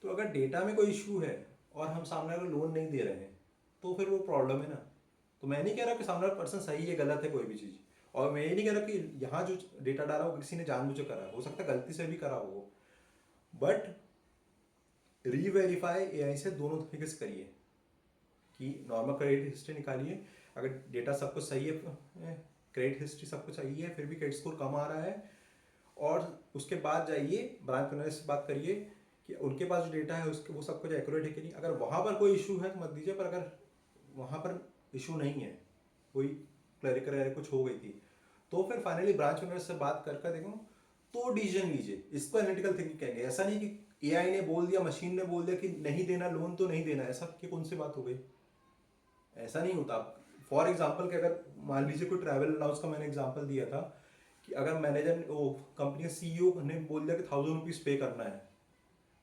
तो अगर डेटा में कोई इशू है और हम सामने वाले लोन नहीं दे रहे हैं तो फिर वो प्रॉब्लम है ना। तो मैं नहीं कह रहा कि सामने वाला पर्सन सही है गलत है कोई भी चीज़, और मैं ये नहीं कह रहा कि यहाँ जो डेटा डाला वो किसी ने जानबूझ करा, हो सकता है गलती से भी करा हो, बट रीवेरीफाई एआई से दोनों तरीके से करिए कि नॉर्मल क्रेडिट हिस्ट्री निकालिए, अगर डेटा सब कुछ सही है, क्रेडिट हिस्ट्री सब कुछ सही है, फिर भी क्रेडिट स्कोर कम आ रहा है, और उसके बाद जाइए ब्रांच मैनेजर से बात करिए कि उनके पास जो डेटा है उसके वो सब कुछ एक्यूरेट है कि नहीं। अगर वहाँ पर कोई इशू है तो मत दीजिए, पर अगर वहाँ पर इशू नहीं है, कोई क्लरिकल एरर कुछ हो गई थी, तो फिर फाइनली ब्रांच मैनेजर से बात कर देखो, तो डिसीजन लीजिए। इसको एनालिटिकल थिंकिंग कहेंगे। ऐसा नहीं कि एआई ने बोल दिया, मशीन ने बोल दिया कि नहीं देना लोन तो नहीं देना, ऐसा कि कौन सी बात हो गई। ऐसा नहीं होता। फॉर एग्जाम्पल कि अगर मान लीजिए कोई ट्रैवल अलाउंस का मैंने एग्जाम्पल दिया था कि अगर मैनेजर वो कंपनी का सीईओ ने बोल दिया कि 1000 रुपीज़ पे करना है,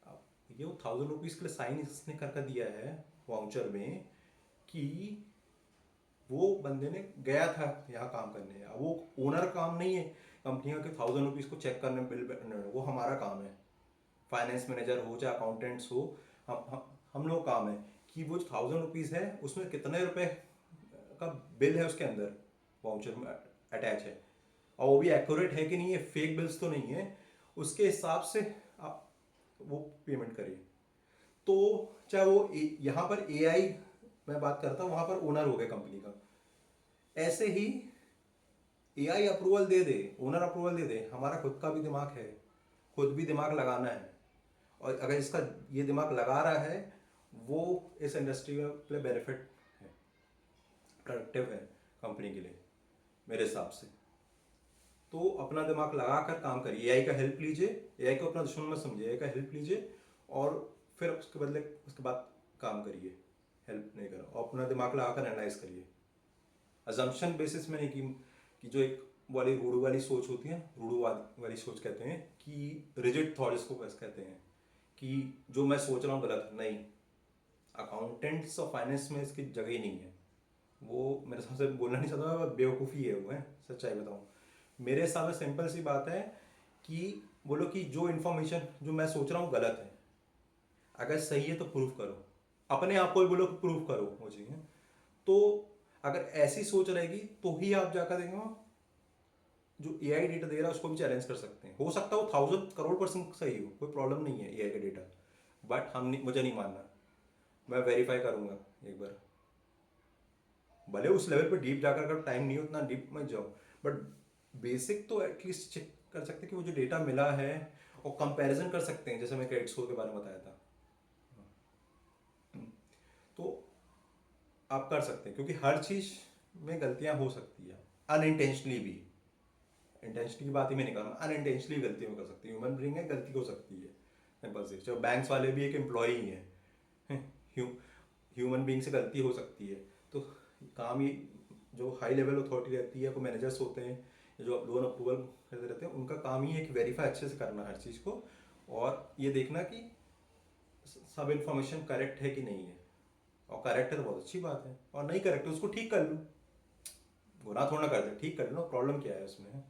अब ये वो 1000 रुपीज़ के लिए साइन इसने करके दिया है वाउचर में कि वो बंदे ने गया था यहाँ काम करने, अब वो ओनर काम नहीं है कंपनी का कि 1000 रुपीज़ को चेक करने बिल, वो हमारा काम है। फाइनेंस मैनेजर हो चाहे अकाउंटेंट्स हो, हम लोग काम है कि वो 1000 रुपीज़ है उसमें कितने रुपए का बिल है उसके अंदर वाउचर में अटैच है, और वो भी एक्यूरेट है कि नहीं है, फेक बिल्स तो नहीं है, उसके हिसाब से आप वो पेमेंट करिए। तो चाहे वो यहाँ पर एआई मैं बात करता हूँ, वहाँ पर ओनर हो गया कंपनी का, ऐसे ही एआई अप्रूवल दे दे, ओनर अप्रूवल दे दे, हमारा खुद का भी दिमाग है, खुद भी दिमाग लगाना है, और अगर इसका ये दिमाग लगा रहा है वो इस इंडस्ट्री में के लिए बेनिफिट है, प्रोडक्टिव है कंपनी के लिए मेरे हिसाब से। तो अपना दिमाग लगा कर काम करिए, एआई का हेल्प लीजिए, एआई को अपना दुश्मन मत समझिए, एआई का हेल्प लीजिए और फिर उसके बदले उसके बाद काम करिए, हेल्प नहीं करो, और अपना दिमाग लगा कर एनालाइज करिए। अजम्पशन बेसिस में नहीं कि जो एक वाली रूढ़ वाली सोच होती है, रूढ़ वाली सोच कहते हैं कि रिजिड थॉट इसको बस कहते हैं कि जो मैं सोच रहा हूँ गलत है। नहीं, अकाउंटेंट्स और फाइनेंस में इसकी जगह ही नहीं है। वो मेरे हिसाब से बोलना नहीं चाहता, बेवकूफ़ी है वो, है सच्चाई बताऊँ। मेरे हिसाब से सिंपल सी बात है कि बोलो कि जो इन्फॉर्मेशन जो मैं सोच रहा हूँ गलत है, अगर सही है तो प्रूव करो, अपने आप को ही बोलो प्रूव करो वो चीज़ है। तो अगर ऐसी सोच रहेगी तो ही आप जाकर देखेंगे जो एआई डेटा दे रहा है उसको भी चैलेंज कर सकते हैं। हो सकता है वो 1000 करोड़% सही हो, कोई प्रॉब्लम नहीं है एआई का डेटा, बट हम नहीं, मुझे नहीं मानना, मैं वेरीफाई करूंगा एक बार। भले उस लेवल पे डीप जाकर, अगर टाइम नहीं हो उतना डीप मत जाओ, बट बेसिक तो एटलीस्ट चेक कर सकते हैं कि वो जो डेटा मिला है, और कंपैरिजन कर सकते हैं, जैसे मैं क्रेडिट स्कोर के बारे में बताया था। तो आप कर सकते हैं, क्योंकि हर चीज़ में गलतियां हो सकती है, अनइंटेंशनली भी। इंटेंशनली की बात ही मैं नहीं कर रहा, अनइंटेंशनली गलती में कर सकती है, ह्यूमन बीइंग है, गलती हो सकती है सिंपल से। चलो बैंक्स वाले भी एक एम्प्लॉय ही है, ह्यूमन बीइंग से गलती हो सकती है। तो काम ही, जो हाई लेवल अथॉरिटी रहती है, कोई मैनेजर्स होते हैं जो लोन अप्रूवल करते रहते हैं, उनका काम ही है कि वेरीफाई अच्छे से करना हर चीज़ को, और ये देखना कि सब इन्फॉर्मेशन करेक्ट है कि नहीं है, और करेक्ट है तो बहुत अच्छी बात है, और नहीं करेक्ट है उसको ठीक कर लो, गुनाह थोड़ा ना कर दे, ठीक कर लो, प्रॉब्लम क्या है उसमें है।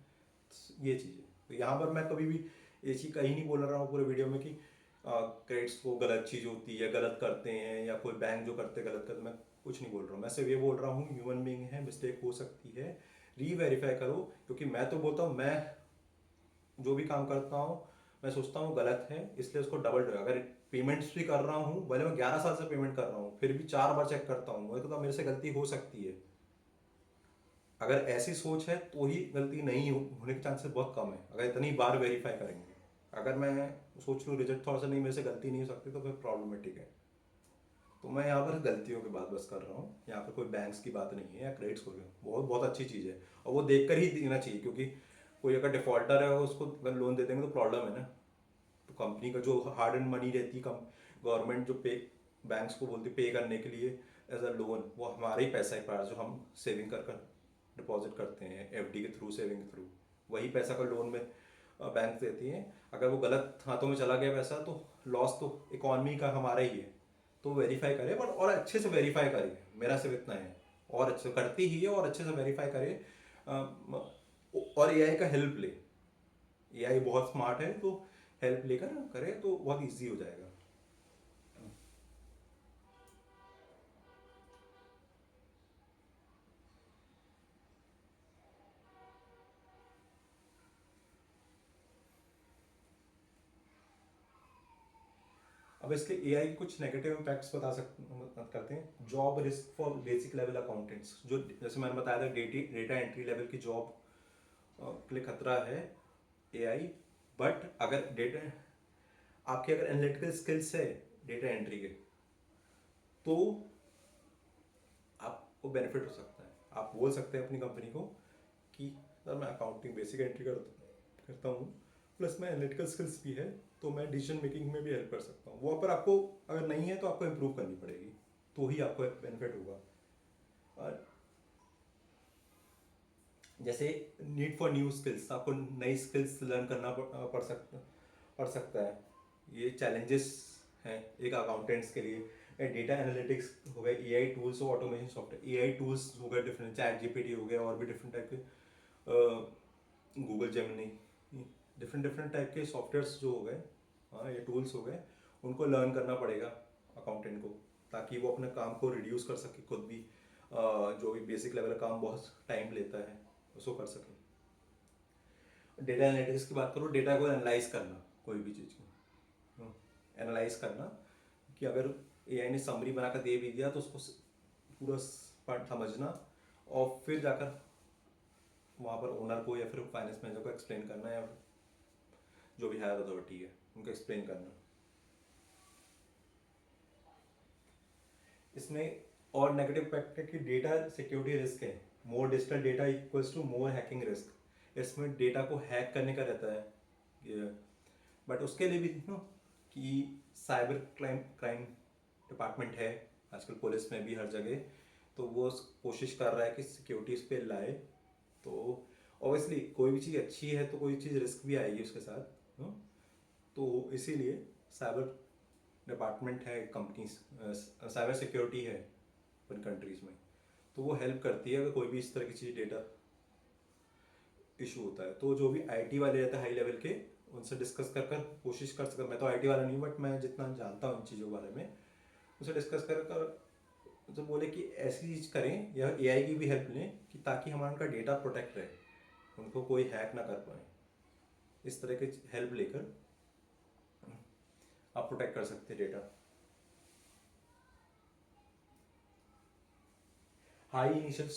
ये चीज़ है। तो यहाँ पर मैं कभी भी ये चीज़ कहीं नहीं बोल रहा हूँ पूरे वीडियो में कि क्रेडिट्स को गलत चीज़ होती है, गलत करते हैं, या कोई बैंक जो करते गलत करते, मैं कुछ नहीं बोल रहा हूँ। मैं सिर्फ ये बोल रहा हूँ ह्यूमन बीइंग है, मिस्टेक हो सकती है, री वेरीफाई करो। क्योंकि मैं तो बोलता हूँ, मैं जो भी काम करता हूँ मैं सोचता हूँ गलत है, इसलिए उसको डबल, अगर पेमेंट्स भी कर रहा हूँ, भले मैं 11 साल से पेमेंट कर रहा हूँ, फिर भी 4 बार चेक करता हूँ, मुझे तो मेरे से गलती हो सकती है। अगर ऐसी सोच है तो ही गलती नहीं होने के चांसेस बहुत कम है, अगर इतनी बार वेरीफाई करेंगे। अगर मैं सोच लूँ रिजेक्ट थॉट से नहीं, मेरे से गलती नहीं हो सकती, तो फिर प्रॉब्लमेटिक है। तो मैं यहाँ पर गलतियों की बात बस कर रहा हूँ, यहाँ पर कोई बैंक्स की बात नहीं है या क्रेडिट स्कोर की, बहुत बहुत अच्छी चीज़ है, और वो देख कर ही देना चाहिए, क्योंकि कोई अगर डिफॉल्टर है उसको अगर लोन दे देंगे तो प्रॉब्लम है ना। तो कंपनी का जो हार्ड एंड मनी रहती है, कम गवर्नमेंट जो पे बैंक्स को बोलती है पे करने के लिए एज अ लोन, वो हमारा ही पैसा है, जो हम सेविंग कर कर डिपॉजिट करते हैं एफडी के थ्रू, सेविंग के थ्रू, वही पैसा का लोन में बैंक देती हैं। अगर वो गलत हाथों में चला गया पैसा, तो लॉस तो इकॉनमी का हमारा ही है। तो वेरीफाई करें, बट और अच्छे से वेरीफाई करें, मेरा सिर्फ इतना है। और अच्छे करती ही है, और अच्छे से वेरीफाई करें, और एआई का हेल्प ले, एआई बहुत स्मार्ट है, तो हेल्प लेकर करे तो बहुत इजी हो जाएगा। अब इसके एआई के कुछ नेगेटिव इम्पैक्ट्स बता सकते करते हैं। Job risk for basic level accountants, जो जैसे मैंने बताया था डेटा एंट्री लेवल की जॉब के लिए खतरा है एआई। बट अगर डेटा, आपके अगर एनालिटिकल स्किल्स है डेटा एंट्री के, तो आपको बेनिफिट हो सकता है। आप बोल सकते हैं अपनी कंपनी को कि सर मैं अकाउंटिंग बेसिक एंट्री करता हूँ, प्लस मैं एनालिटिकल स्किल्स भी है, तो मैं डिसीजन मेकिंग में भी हेल्प कर सकता हूँ। वो पर आपको अगर नहीं है तो आपको इम्प्रूव करनी पड़ेगी, तो ही आपको बेनिफिट होगा। और जैसे नीड फॉर न्यू स्किल्स, आपको नई स्किल्स लर्न करना पड़ सकता है। ये चैलेंजेस हैं एक अकाउंटेंट्स के लिए। डेटा एनालिटिक्स हो गए, एआई टूल्स और ऑटोमेशन सॉफ्टवेयर, एआई टूल्स हो गए डिफरेंट, चैट जीपीटी हो गया, और भी डिफरेंट टाइप के, Google Gemini, different different type के सॉफ्टवेयर्स जो हो गए, हाँ ये टूल्स हो गए, उनको लर्न करना पड़ेगा अकाउंटेंट को, ताकि वो अपने काम को रिड्यूस कर सके खुद भी। जो भी बेसिक लेवल का काम बहुत टाइम लेता है उसको कर सके। डेटा एनालिटिक्स की बात करो, डेटा को एनालाइज करना, कोई भी चीज़ को एनालाइज करना, कि अगर एआई ने समरी बनाकर दे भी दिया तो उसको पूरा पार्ट समझना, और फिर जाकर वहाँ पर ओनर को या फिर फाइनेंस मैनेजर को एक्सप्लेन करना, या जो भी हायर अथॉरिटी है उनको एक्सप्लेन करना। इसमें और नेगेटिव इम्पैक्ट है कि डेटा सिक्योरिटी रिस्क है। More digital data equals to more hacking risk. इसमें डेटा को हैक करने का रहता है, बट उसके लिए भी कि साइबर क्राइम डिपार्टमेंट है आजकल पुलिस में भी हर जगह, तो वो कोशिश कर रहा है कि सिक्योरिटीज़ पे लाए। तो ऑब्वियसली कोई भी चीज़ अच्छी है तो कोई चीज़ रिस्क भी आएगी उसके साथ, तो इसीलिए साइबर डिपार्टमेंट है कंपनीज, साइबर सिक्योरिटी है उन कंट्रीज़ में, तो वो हेल्प करती है अगर कोई भी इस तरह की चीज़ डेटा इशू होता है। तो जो भी आईटी वाले रहते हैं हाई लेवल के, उनसे डिस्कस कर कर कोशिश कर सकता, मैं तो आईटी वाला नहीं हूँ बट मैं जितना जानता हूँ इन चीज़ों के बारे में, उनसे डिस्कस कर कर तो बोले कि ऐसी चीज़ करें या एआई की भी हेल्प लें कि ताकि हमारा उनका डेटा प्रोटेक्ट रहे, उनको कोई हैक ना कर पाए। इस तरह के हेल्प लेकर आप प्रोटेक्ट कर सकते हैं data. High initial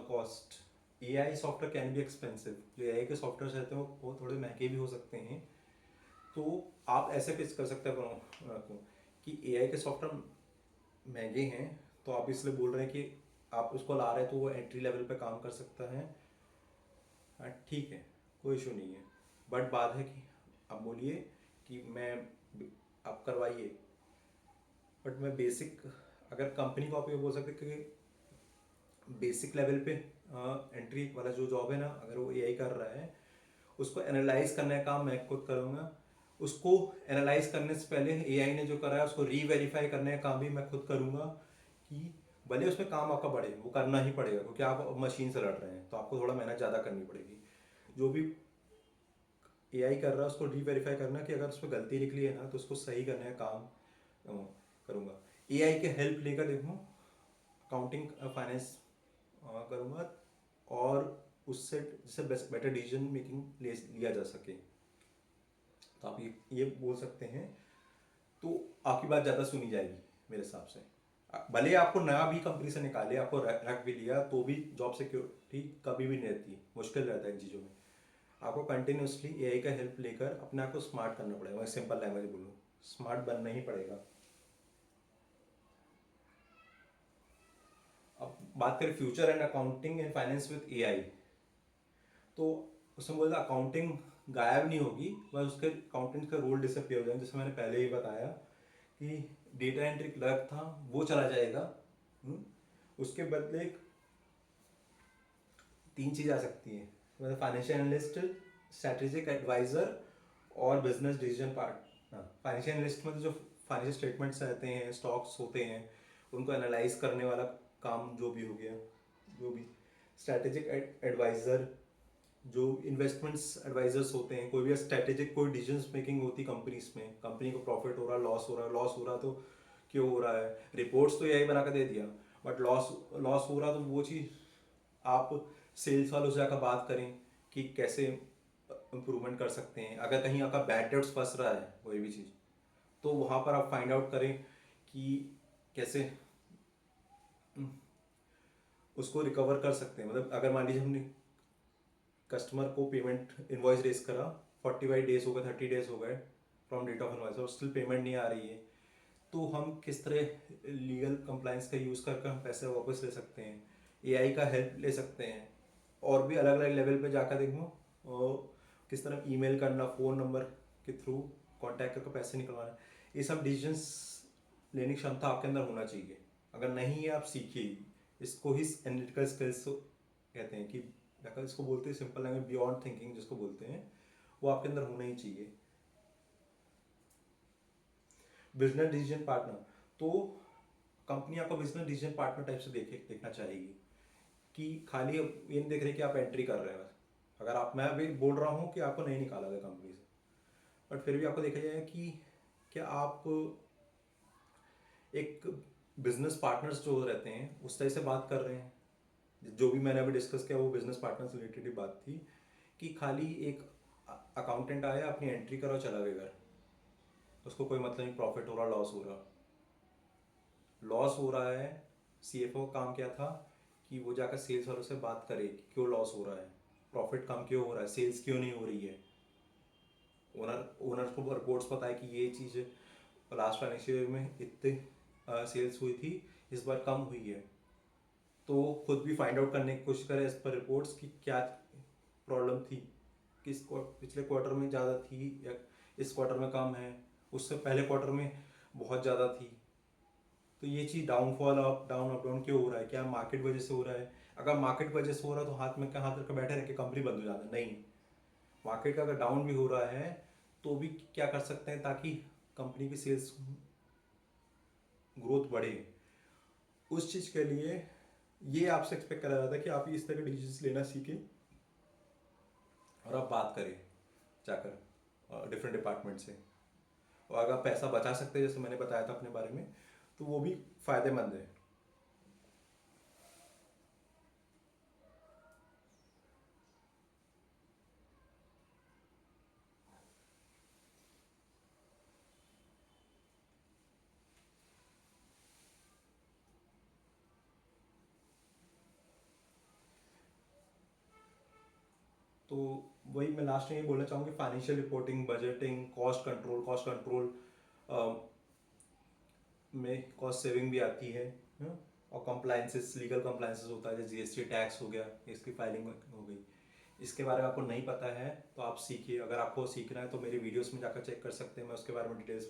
cost, AI software can be expensive. जो एआई के सॉफ्टवेयर रहते हैं वो थोड़े महंगे भी हो सकते हैं। तो आप ऐसे पिच कर सकते हैं को कि एआई के सॉफ्टवेयर महंगे हैं, तो आप इसलिए बोल रहे हैं कि आप उसको ला रहे हैं तो वो एंट्री लेवल पे काम कर सकता है। हाँ ठीक है, कोई इशू नहीं है, बट बात है कि आप बोलिए कि मैं, आप करवाइए, बट मैं बेसिक, अगर कंपनी को आप ये बोल सकते कि बेसिक लेवल पे एंट्री वाला जो जॉब है ना, अगर वो एआई कर रहा है, उसको एनालाइज करने का काम मैं खुद करूँगा। उसको एनालाइज करने से पहले एआई ने जो करा है उसको रीवेरीफाई करने का काम भी मैं खुद करूँगा, कि भले उसमें काम आपका बढ़े, वो करना ही पड़ेगा क्योंकि आप मशीन से लड़ रहे हैं, तो आपको थोड़ा मेहनत ज़्यादा करनी पड़ेगी। जो भी एआई कर रहा है उसको रीवेरीफाई करना कि अगर उसमें गलती निकली है ना तो उसको सही करने का काम करूँगा। एआई के हेल्प लेकर देखूँ अकाउंटिंग फाइनेंस करूँगा, और उससे जिससे बेस्ट बेटर डिसीजन मेकिंग लिया जा सके। तो आप ये बोल सकते हैं, तो आपकी बात ज़्यादा सुनी जाएगी मेरे हिसाब से। भले आपको नया भी कंपनी से निकाले, आपको रख भी लिया, तो भी जॉब सिक्योरिटी कभी भी नहीं रहती, मुश्किल रहता है इन चीज़ों में। आपको कंटिन्यूसली एआई का हेल्प लेकर अपने आप को स्मार्ट करना पड़ेगा। मैं सिंपल लैंग्वेज बोलूँ, स्मार्ट बनना ही पड़ेगा। अब बात करें future and accounting and finance with AI, तो उसमें बोला अकाउंटिंग गायब नहीं होगी, बस उसके अकाउंटेंट का रोल डिसअपियर हो जाएगा। जैसे मैंने पहले ही बताया कि डेटा एंट्री क्लर्क था वो चला जाएगा। उसके बदले तीन चीज़ आ सकती हैं, मतलब फाइनेंशियल एनालिस्ट, स्ट्रेटेजिक एडवाइज़र और business decision part. Financial analyst में तो जो फाइनेंशियल स्टेटमेंट्स रहते हैं, स्टॉक्स होते हैं, उनको एनालाइज करने वाला काम जो भी हो गया, जो भी स्ट्रेटेजिक एडवाइज़र, जो इन्वेस्टमेंट्स एडवाइजर्स होते हैं, कोई भी स्ट्रेटेजिक कोई डिसीजन मेकिंग होती कंपनीज में, कंपनी को प्रॉफिट हो रहा, लॉस हो रहा है, लॉस हो रहा तो क्यों हो रहा है, रिपोर्ट्स तो यही बना कर दे दिया, बट लॉस लॉस हो रहा तो वो चीज़ आप सेल्स वालों से जाकर बात करें कि कैसे इम्प्रूवमेंट कर सकते हैं। अगर कहीं आपका बैड डेट्स फंस रहा है कोई भी चीज़, तो वहाँ पर आप फाइंड आउट करें कि कैसे उसको रिकवर कर सकते हैं। मतलब अगर मान लीजिए हमने कस्टमर को पेमेंट इन्वॉइस रेस करा, 45 डेज हो गए, 30 डेज हो गए फ्रॉम डेट ऑफ इन्वॉइस, और स्टिल पेमेंट नहीं आ रही है, तो हम किस तरह लीगल कंप्लाइंस का यूज़ करके हम पैसे वापस ले सकते हैं, एआई का हेल्प ले सकते हैं। और भी अलग अलग लेवल पे जाकर देखो, और किस तरह ईमेल करना, फ़ोन नंबर के थ्रू कांटेक्ट करके पैसे निकलवाना, ये सब डिसीजंस लेने की क्षमता आपके अंदर होना चाहिए। अगर नहीं है, आप सीखिए इसको ही एनालिटिकल स्किल्स कहते हैं, कि इसको बोलते हैं सिंपल लैंग्वेज बियॉन्ड थिंकिंग जिसको बोलते हैं, वो आपके अंदर होना ही चाहिए। बिजनेस डिसीजन पार्टनर, तो कंपनी आपको बिजनेस डिसीजन पार्टनर टाइप से देखना चाहेगी, कि खाली ये नहीं देख रहे कि आप एंट्री कर रहे हैं। अगर आप, मैं अभी बोल रहा हूँ कि आपको नहीं निकाला था कंपनी से, बट फिर भी आपको देखा जाए कि क्या आप एक बिजनेस पार्टनर्स जो रहते हैं उस तरह से बात कर रहे हैं। जो भी मैंने अभी डिस्कस किया वो बिजनेस पार्टनर से रिलेटेड ही बात थी, कि खाली एक अकाउंटेंट आया, अपनी एंट्री करो, चला गया घर, उसको कोई मतलब नहीं प्रॉफिट हो रहा, लॉस हो रहा, लॉस हो रहा है। सीएफओ का काम क्या था कि वो जाकर सेल्स वालों से बात करे कि क्यों लॉस हो रहा है, प्रॉफिट कम क्यों हो रहा है, सेल्स क्यों नहीं हो रही है। ओनर को रिपोर्ट्स पता है कि ये चीज़ लास्ट फाइनेंशियल ईयर में इतने सेल्स हुई थी, इस बार कम हुई है, तो खुद भी फाइंड आउट करने की कोशिश करें एज पर रिपोर्ट्स कि क्या प्रॉब्लम थी कि पिछले क्वार्टर में ज़्यादा थी या इस क्वार्टर में कम है, उससे पहले क्वार्टर में बहुत ज़्यादा थी। तो ये चीज़ डाउनफॉल अप डाउन क्यों हो रहा है? क्या मार्केट वजह से हो रहा है? अगर मार्केट वजह से हो रहा है तो हाथ में क्या हाथ रख के बैठे रह के कंपनी बंद हो जाता? नहीं, मार्केट का अगर डाउन भी हो रहा है तो भी क्या कर सकते हैं ताकि कंपनी की सेल्स ग्रोथ बढ़े। उस चीज़ के लिए ये आपसे एक्सपेक्ट करा जाता है कि आप इस तरह के डिसीजंस लेना सीखें और आप बात करें जाकर डिफरेंट डिपार्टमेंट से। और अगर पैसा बचा सकते हैं जैसे मैंने बताया था अपने बारे में, तो वो भी फ़ायदेमंद है। तो वही मैं लास्ट में ये बोलना चाहूँगी, financial reporting, budgeting, cost control में कॉस्ट सेविंग भी आती है। और कंप्लाइंसेस, लीगल कंप्लाइंसेस होता है, जैसे जीएसटी टैक्स हो गया, इसकी फाइलिंग हो गई। इसके बारे में आपको नहीं पता है तो आप सीखिए। अगर आपको सीखना है तो मेरे वीडियोस में जाकर चेक कर सकते हैं, मैं उसके बारे में डिटेल्स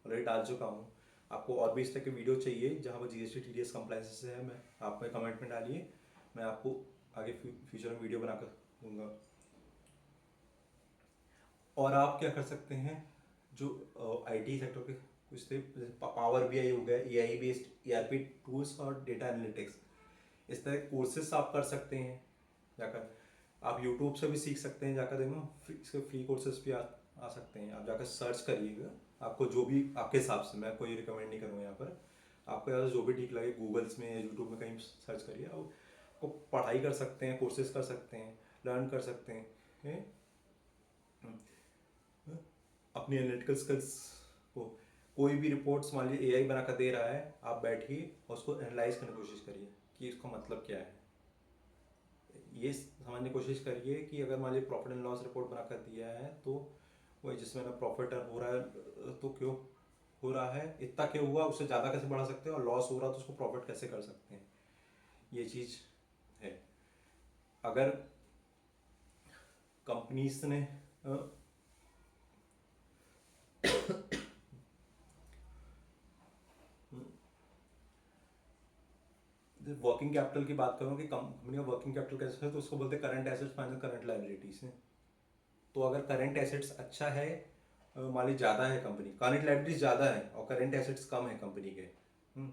ऑलरेडी डाल चुका हूँ। आपको और भी इस तरह के वीडियो चाहिए जहाँ पर जीएसटी टीडीएस कंप्लाइंसेस है, मैं आप कमेंट में डालिए, मैं आपको आगे फ्यूचर में वीडियो बनाकर दूंगा। और आप क्या कर सकते हैं, जो आईटी सेक्टर के कुछ थे, पावर बीआई हो गया, एआई बेस्ड ईआरपी टूल्स और डेटा एनालिटिक्स, इस तरह के कोर्सेस आप कर सकते हैं जाकर। आप यूट्यूब से भी सीख सकते हैं जाकर, देखो इसके फ्री कोर्सेज भी आ सकते हैं। आप जाकर सर्च करिएगा, आपको जो भी आपके हिसाब से, मैं कोई रिकमेंड नहीं करूँगा यहाँ पर, आपको यहाँ जो भी ठीक लगे गूगल्स में या यूट्यूब में कहीं सर्च करिए, आपको पढ़ाई कर सकते हैं, कोर्सेज कर सकते हैं, लर्न कर सकते हैं अपनी एनालिटिकल स्किल्स को। कोई भी रिपोर्ट्स मान लीजिए एआई बना कर दे रहा है, आप बैठिए और उसको एनालाइज करने की कोशिश करिए कि इसका मतलब क्या है। ये समझने की कोशिश करिए कि अगर मान लीजिए प्रॉफिट एंड लॉस रिपोर्ट बना कर दिया है तो वही जिसमें ना प्रॉफिट हो रहा है तो क्यों हो रहा है, इतना क्यों हुआ, उससे ज़्यादा कैसे बढ़ा सकते हैं, और लॉस हो रहा है तो उसको प्रॉफिट कैसे कर सकते हैं, ये चीज़ है। अगर कंपनीज ने वर्किंग कैपिटल की बात करूँ कि कंपनी का वर्किंग कैपिटल कैसे है, तो उसको बोलते हैं current assets minus current liabilities है। तो अगर करंट एसेट्स अच्छा है, मान ली ज़्यादा है, कंपनी करंट लाइबिलिटीज ज़्यादा है और करंट एसेट्स कम है कंपनी के, हम्म,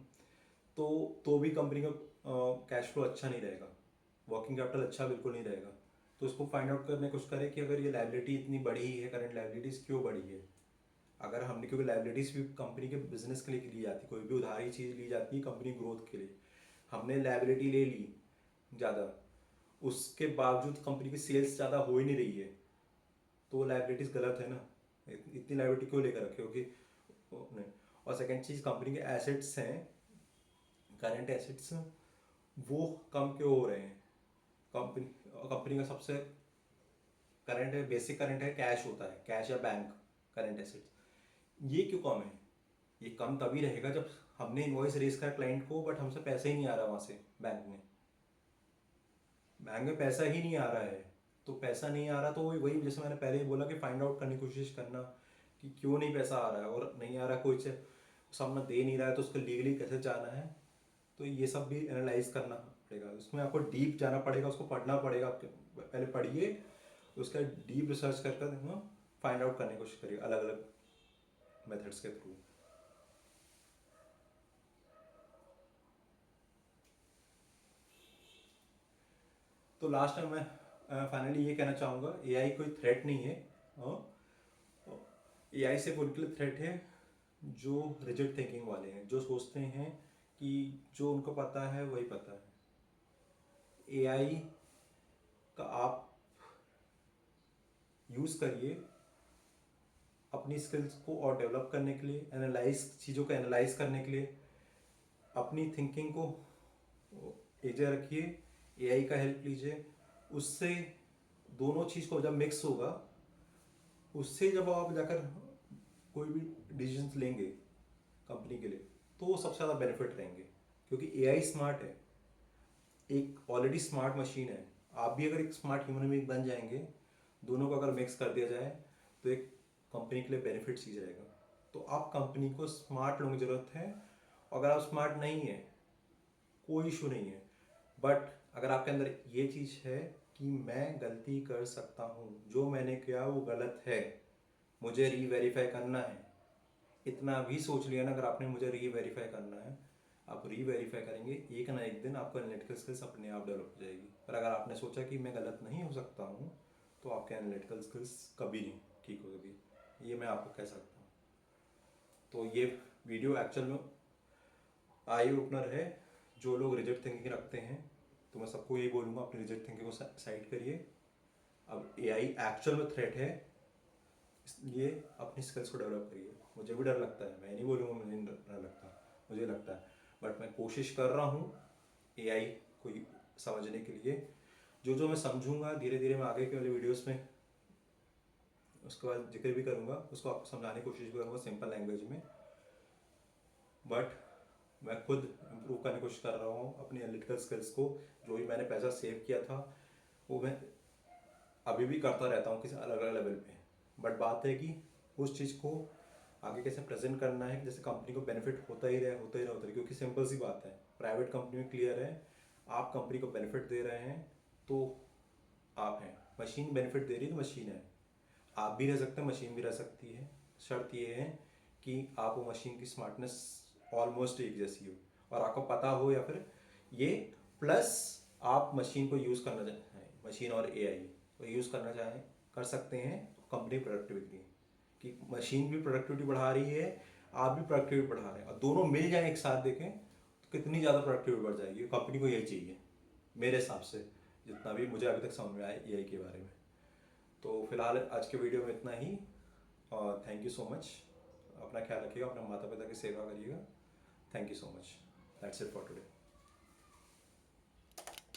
तो भी कंपनी का कैश फ्लो अच्छा नहीं रहेगा, वर्किंग कैपिटल अच्छा बिल्कुल नहीं रहेगा। तो उसको फाइंड आउट करने की कोशिश करें कि अगर ये लाइबिलिटी इतनी बढ़ी है, करंट लाइबिलिटीज़ क्यों बढ़ी है। अगर हमने, क्योंकि लाइबिलिटीज़ भी कंपनी के बिजनेस के लिए ली जाती है, कोई भी उधारी चीज़ ली जाती है कंपनी ग्रोथ के लिए, हमने लाइबिलिटी ले ली ज़्यादा, उसके बावजूद कंपनी की सेल्स ज़्यादा हो ही नहीं रही है, तो वो लाइबिलिटीज़ गलत है ना। इतनी लाइबिलिटी क्यों लेकर रखे हो कि नहीं। और सेकंड चीज़, कंपनी के एसेट्स हैं, करंट एसेट्स, वो कम क्यों हो रहे हैं। कंपनी कंपनी का सबसे करंट है, बेसिक करंट है, कैश होता है, कैश या बैंक करंट एसेट्स, ये क्यों कम है। ये कम तभी रहेगा जब हमने इनवॉइस रेज करा क्लाइंट को, बट हमसे पैसा ही नहीं आ रहा वहाँ से, बैंक में पैसा ही नहीं आ रहा है। तो पैसा नहीं आ रहा तो वही जैसे मैंने पहले ही बोला कि फाइंड आउट करने की कोशिश करना कि क्यों नहीं पैसा आ रहा है, और नहीं आ रहा, कोई से सामने दे नहीं रहा है तो उसको लीगली कैसे जाना है, तो ये सब भी एनालाइज करना पड़ेगा। उसमें आपको डीप जाना पड़ेगा, उसको पढ़ना पड़ेगा। पहले पढ़िए, उसका डीप रिसर्च करके फाइंड आउट करने की कोशिश करिए अलग अलग मेथड्स के थ्रू। तो लास्ट टाइम मैं फाइनली ये कहना चाहूँगा, एआई कोई थ्रेट नहीं है। एआई से उनके लिए थ्रेट है जो रिजिड थिंकिंग वाले हैं, जो सोचते हैं कि जो उनको पता है वही पता है। एआई का आप यूज़ करिए अपनी स्किल्स को और डेवलप करने के लिए, चीज़ों को एनालाइज करने के लिए, अपनी थिंकिंग को एजे रखिए, एआई का हेल्प लीजिए। उससे दोनों चीज़ को जब मिक्स होगा, उससे जब आप जाकर कोई भी डिसीजंस लेंगे कंपनी के लिए, तो वो सबसे ज़्यादा बेनिफिट रहेंगे। क्योंकि एआई स्मार्ट है, एक ऑलरेडी स्मार्ट मशीन है, आप भी अगर एक स्मार्ट ह्यूमन बीइंग बन जाएंगे, दोनों को अगर मिक्स कर दिया जाए तो एक कंपनी के लिए बेनिफिट्स ही जाएगा। तो आप कंपनी को स्मार्ट लोगों की ज़रूरत है। अगर आप स्मार्ट नहीं है कोई इशू नहीं है, बट अगर आपके अंदर ये चीज़ है कि मैं गलती कर सकता हूँ, जो मैंने किया वो गलत है, मुझे रीवेरीफाई करना है, इतना भी सोच लिया ना, अगर आपने मुझे रीवेरीफाई करना है, आप रीवेरीफाई करेंगे, एक ना एक दिन आपको एनालिटिकल स्किल्स अपने आप डेवलप हो जाएगी। पर अगर आपने सोचा कि मैं गलत नहीं हो सकता हूँ, तो आपके एनालिटिकल स्किल्स कभी नहीं ठीक होगी, ये मैं आपको कह सकता हूँ। तो ये वीडियो एक्चुअल में आई ओपनर है। जो लोग रिजिड थिंकिंग रखते हैं, तो मैं सबको यही बोलूँगा, अपनी रिजिड थिंकिंग को साइड करिए। अब एआई एक्चुअल में थ्रेट है, इसलिए अपनी स्किल्स को डेवलप करिए। मुझे भी डर लगता है, मैं नहीं बोलूँगा मुझे नहीं डर लगता, मुझे लगता है, बट मैं कोशिश कर रहा हूँ एआई को समझने के लिए। जो जो मैं समझूंगा धीरे धीरे मैं आगे के वाले वीडियोस में उसके बाद जिक्र भी करूँगा, उसको आपको समझाने की कोशिश भी करूँगा सिंपल लैंग्वेज में। बट मैं खुद इम्प्रूव करने की कोशिश कर रहा हूँ अपनी एनालिटिकल स्किल्स को। जो भी मैंने पैसा सेव किया था वो मैं अभी भी करता रहता हूँ किसी अलग अलग लेवल पे। बट बात है कि उस चीज़ को आगे कैसे प्रेजेंट करना है, जैसे कंपनी को बेनिफिट होता ही रहे, होता ही रहे, होता ही रहे। क्योंकि सिंपल सी बात है, प्राइवेट कंपनी में क्लियर है, आप कंपनी को बेनिफिट दे रहे हैं तो आप हैं, मशीन बेनिफिट दे रही है तो मशीन है। आप भी रह सकते हैं, मशीन भी रह सकती है। शर्त ये है कि आप वो मशीन की स्मार्टनेस ऑलमोस्ट एक जैसी हो और आपको पता हो, या फिर ये प्लस आप मशीन को यूज़ करना चाहें, मशीन और एआई को यूज़ करना चाहें, कर सकते हैं। कंपनी प्रोडक्टिविटी कि मशीन भी प्रोडक्टिविटी बढ़ा रही है, आप भी प्रोडक्टिविटी बढ़ा रहे हैं, और दोनों मिल जाएं एक साथ, देखें तो कितनी ज़्यादा प्रोडक्टिविटी बढ़ जाएगी। कंपनी को यही चाहिए मेरे हिसाब से, जितना भी मुझे अभी तक समझ में आया एआई के बारे में। तो फिलहाल आज के वीडियो में इतना ही, और थैंक यू सो मच। अपना ख्याल रखिएगा, अपने माता पिता की सेवा करिएगा। Thank you so much. That's it for today.